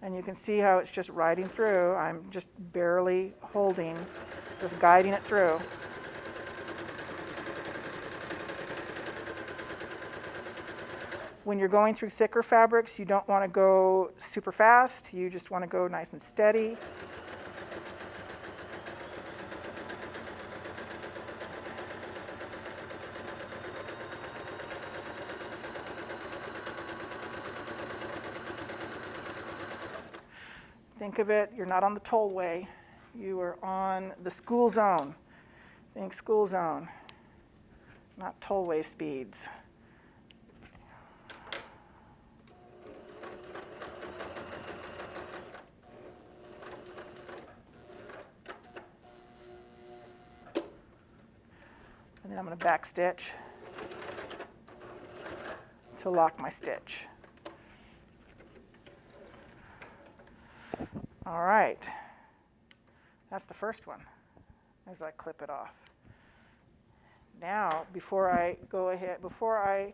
And you can see how it's just riding through. I'm just barely holding, just guiding it through. When you're going through thicker fabrics, you don't want to go super fast. You just want to go nice and steady. Think of it, you're not on the tollway. You are on the school zone. Think school zone, not tollway speeds. And then I'm going to back stitch to lock my stitch. All right, that's the first one as I clip it off. Now, before I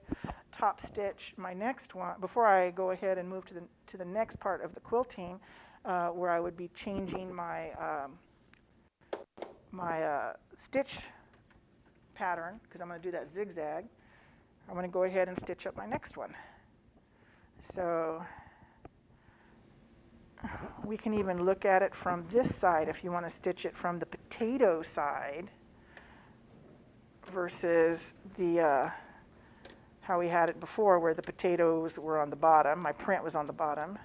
top stitch my next one, before I go ahead and move to the next part of the quilting, where I would be changing my stitch pattern, because I'm going to do that zigzag, I'm going to go ahead and stitch up my next one. So we can even look at it from this side if you want to stitch it from the potato side versus the how we had it before, where the potatoes were on the bottom. My print was on the bottom.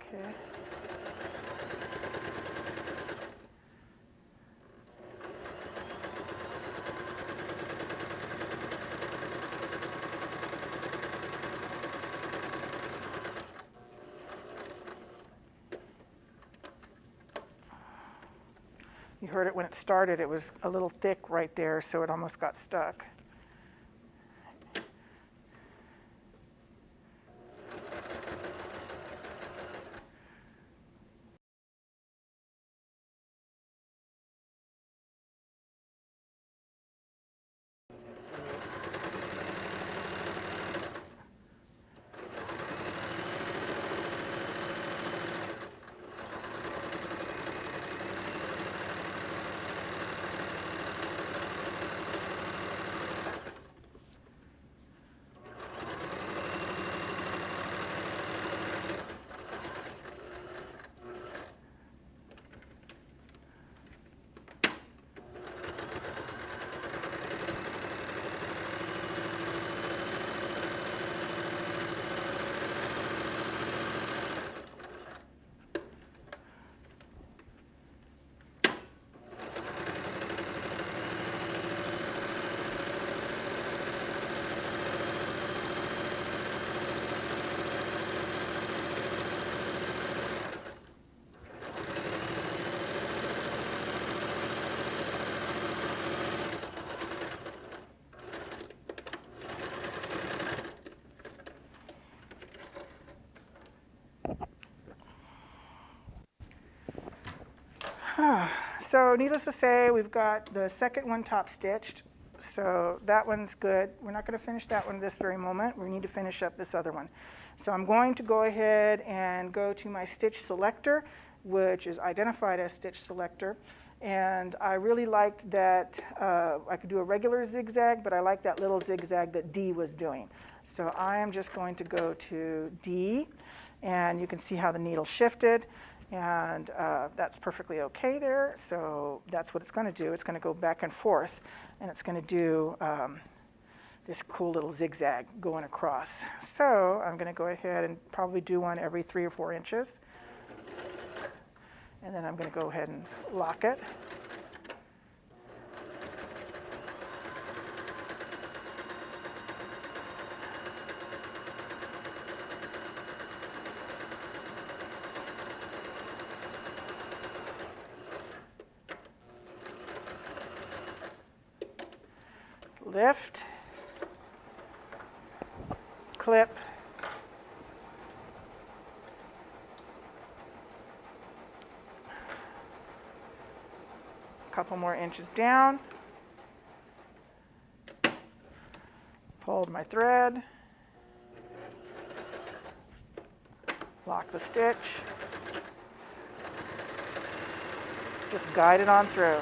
Okay. You heard it when it started. It was a little thick right there, so it almost got stuck. So needless to say, we've got the second one top stitched. So that one's good. We're not going to finish that one this very moment. We need to finish up this other one. So I'm going to go ahead and go to my stitch selector, which is identified as stitch selector. And I really liked that I could do a regular zigzag, but I like that little zigzag that D was doing. So I am just going to go to D, and you can see how the needle shifted. And that's perfectly okay there. So that's what it's going to do. It's going to go back and forth, and it's going to do this cool little zigzag going across. So I'm going to go ahead and probably do one every 3 or 4 inches. And then I'm going to go ahead and lock it. Lift, clip, a couple more inches down, hold my thread, lock the stitch, just guide it on through.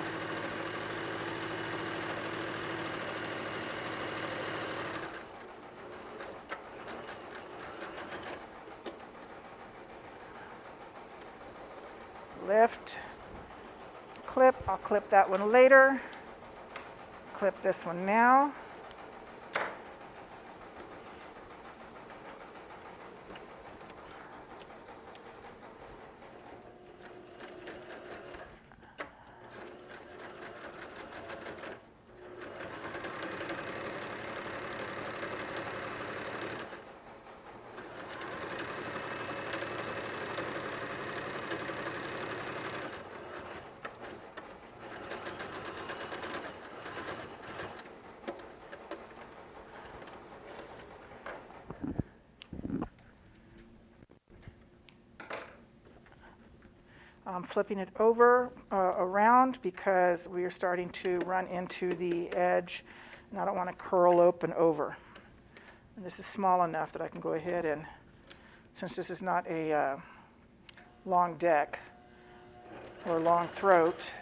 Lift, clip, I'll clip that one later, clip this one now. I'm flipping it over around because we are starting to run into the edge, and I don't want to curl open over. And this is small enough that I can go ahead and, since this is not a long deck or long throat,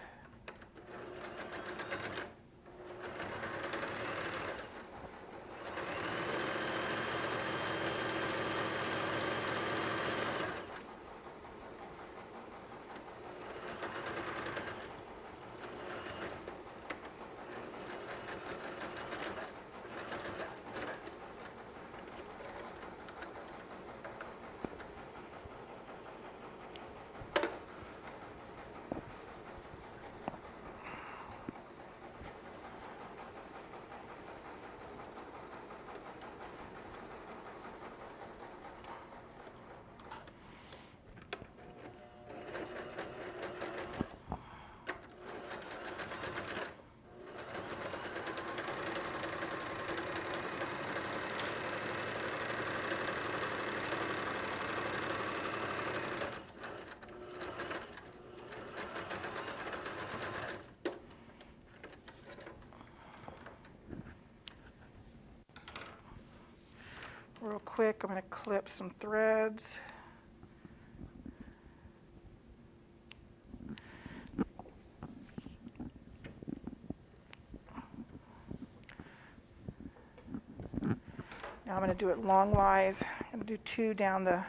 real quick, I'm going to clip some threads. Now I'm going to do it longwise. I'm going to do 2 down the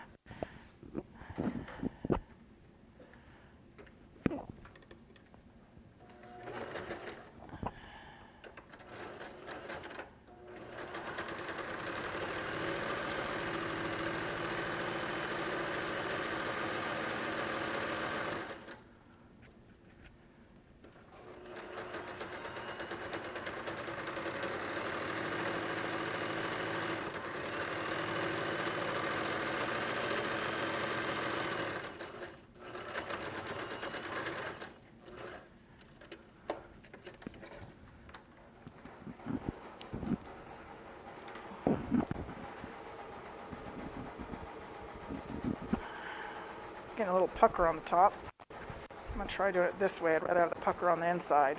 getting a little pucker on the top. I'm going to try doing it this way. I'd rather have the pucker on the inside.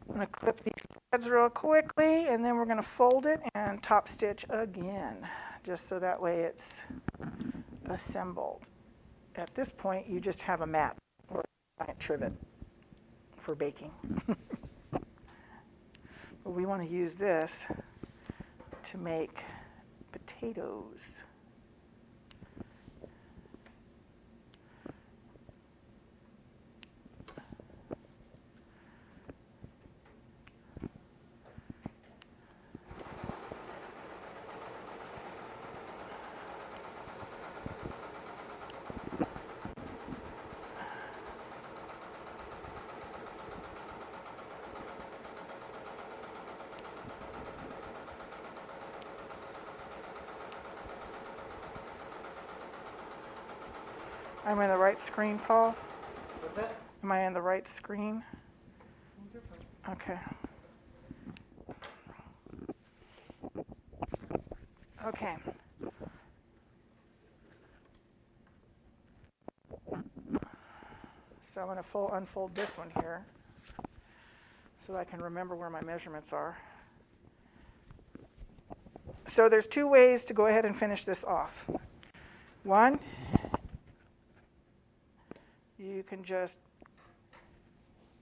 I'm going to clip these threads real quickly, and then we're going to fold it and top stitch again, just so that way it's assembled. At this point, you just have a mat or a giant trivet for baking. But we want to use this to make potatoes. Am I in the right screen, Paul?
What's that?
Am I in the right screen? Okay. Okay. So I'm going to unfold this one here so I can remember where my measurements are. So there's 2 ways to go ahead and finish this off. One, you can just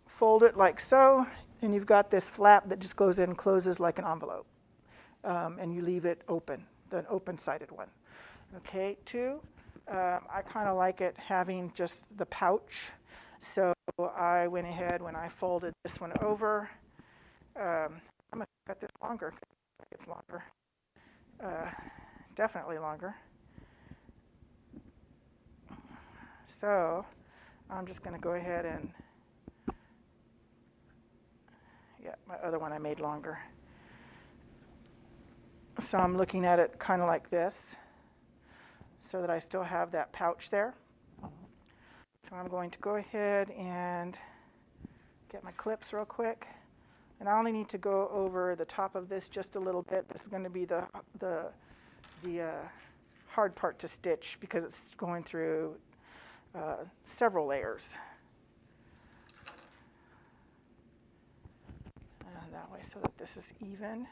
fold it like so, and you've got this flap that just goes in and closes like an envelope. And you leave it open, the open-sided one. Okay, 2, I kind of like it having just the pouch. So I went ahead when I folded this one over. I'm going to cut this longer, it's longer, definitely longer. So I'm just going to go ahead and, yeah, my other one I made longer. So I'm looking at it kind of like this, so that I still have that pouch there. So I'm going to go ahead and get my clips real quick. And I only need to go over the top of this just a little bit. This is going to be the hard part to stitch because it's going through several layers. And that way so that this is even.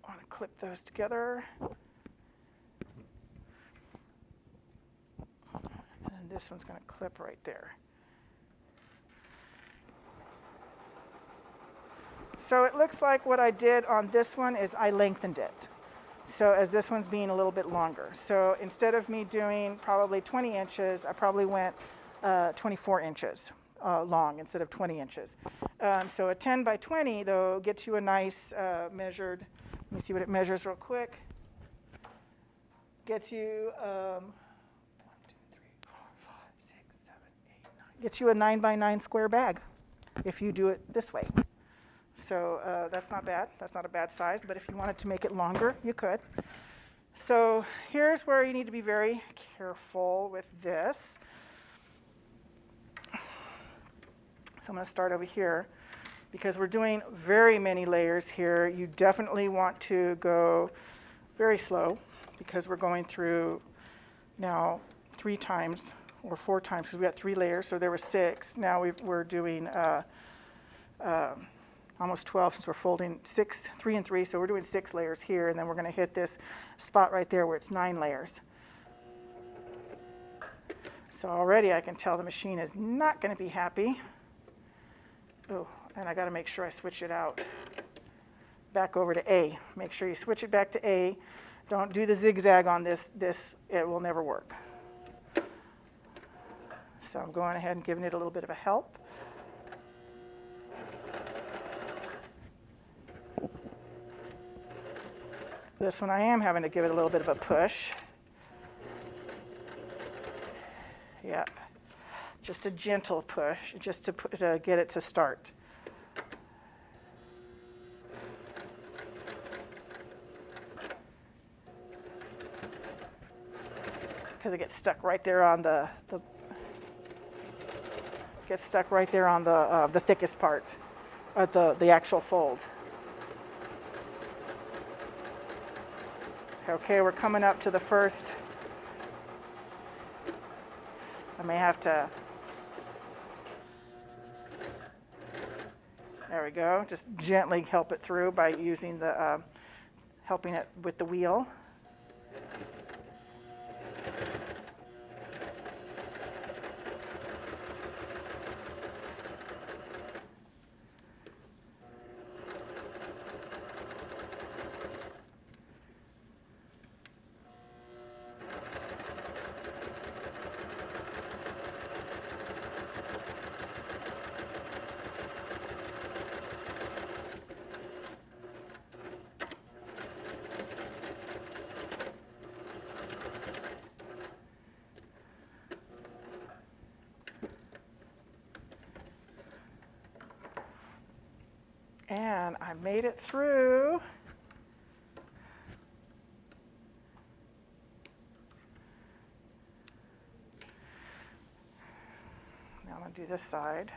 I want to clip those together. And this one's going to clip right there. So it looks like what I did on this one is I lengthened it. So as this one's being a little bit longer. So instead of me doing probably 20 inches, I probably went 24 inches long instead of 20 inches. So a 10 by 20 though gets you a nice measured, let me see what it measures real quick. Gets you 1, 2, 3, 4, 5, 6, 7, 8, 9. Gets you a 9 by 9 square bag if you do it this way. So that's not bad. That's not a bad size, but if you wanted to make it longer, you could. So here's where you need to be very careful with this. So I'm going to start over here. Because we're doing very many layers here, you definitely want to go very slow because we're going through now 3 times or 4 times because we got 3 layers, so there were 6. Now we're doing almost 12 since we're folding 6, 3 and 3, so we're doing 6 layers here, and then we're going to hit this spot right there where it's 9 layers. So already I can tell the machine is not going to be happy. Oh, and I got to make sure I switch it out back over to A. Make sure you switch it back to A. Don't do the zigzag on this. It will never work. So I'm going ahead and giving it a little bit of a help. This one I am having to give it a little bit of a push. Yep. Just a gentle push, just to get it to start. Because it gets stuck right there on the thickest part, at the actual fold. Okay, we're coming up to the first. I may have to. There we go. Just gently help it through by using the, helping it with the wheel. And I made it through. Now I'm going to do this side.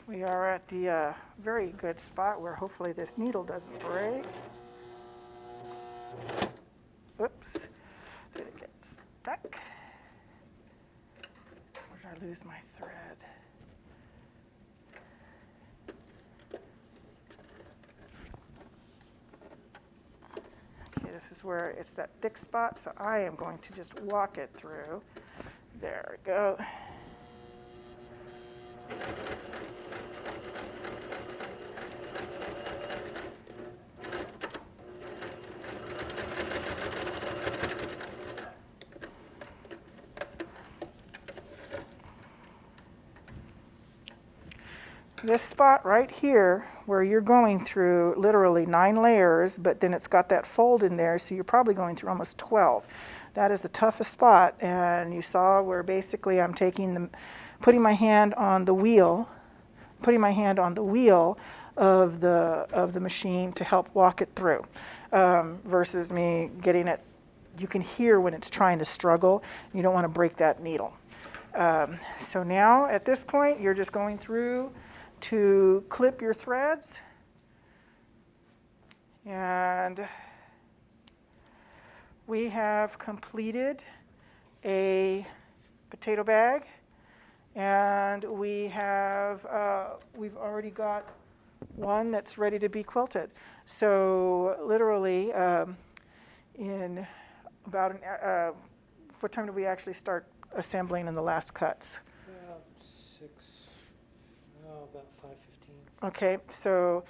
We are at the very good spot where hopefully this needle doesn't break. Whoops, did it get stuck? Where did I lose my thread? Okay, this is where it's that thick spot, so I am going to just walk it through. There we go. This spot right here where you're going through literally 9 layers, but then it's got that fold in there, so you're probably going through almost 12. That is the toughest spot, and you saw where basically I'm putting my hand on the wheel of the machine to help walk it through, versus me getting it. You can hear when it's trying to struggle. You don't want to break that needle. So now at this point, you're just going through to clip your threads, and we have completed a potato bag, and we've already got one that's ready to be quilted. So literally in about what time did we actually start assembling in the last cuts?
About 6, about 5:15.
Okay, so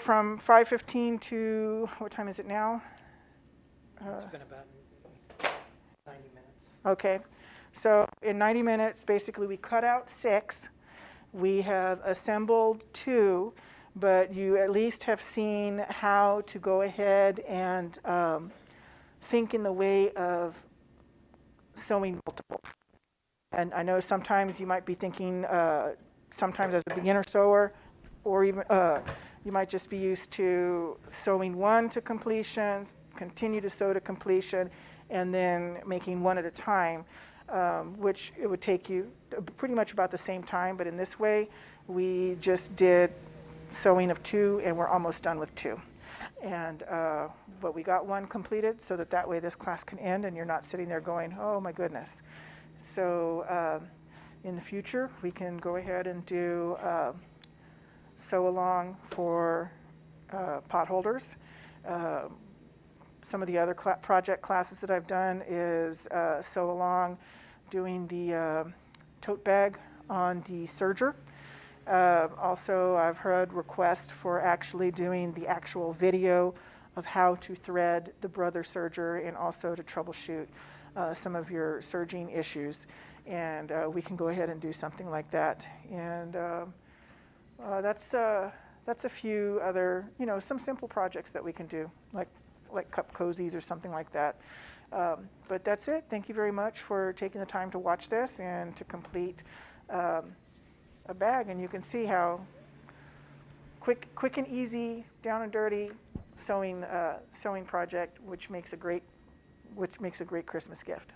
from 5:15 to, what time is it now?
It's been about 90 minutes.
Okay, so in 90 minutes, basically we cut out 6. We have assembled 2, but you at least have seen how to go ahead and think in the way of sewing multiples. And I know sometimes you might be thinking, sometimes as a beginner sewer, or even you might just be used to sewing 1 to completion, continue to sew to completion, and then making 1 at a time, which it would take you pretty much about the same time. But in this way, we just did sewing of 2, and we're almost done with 2. And but we got 1 completed, so that way this class can end, and you're not sitting there going, oh my goodness. So in the future, we can go ahead and do sew along for pot holders. Some of the other project classes that I've done is sew along doing the tote bag on the serger. Also, I've heard requests for actually doing the actual video of how to thread the brother serger, and also to troubleshoot some of your serging issues. And we can go ahead and do something like that. And that's a few other, some simple projects that we can do, like cup cozies or something like that. But that's it. Thank you very much for taking the time to watch this and to complete a bag. And you can see how quick and easy, down and dirty sewing project, which makes a great Christmas gift.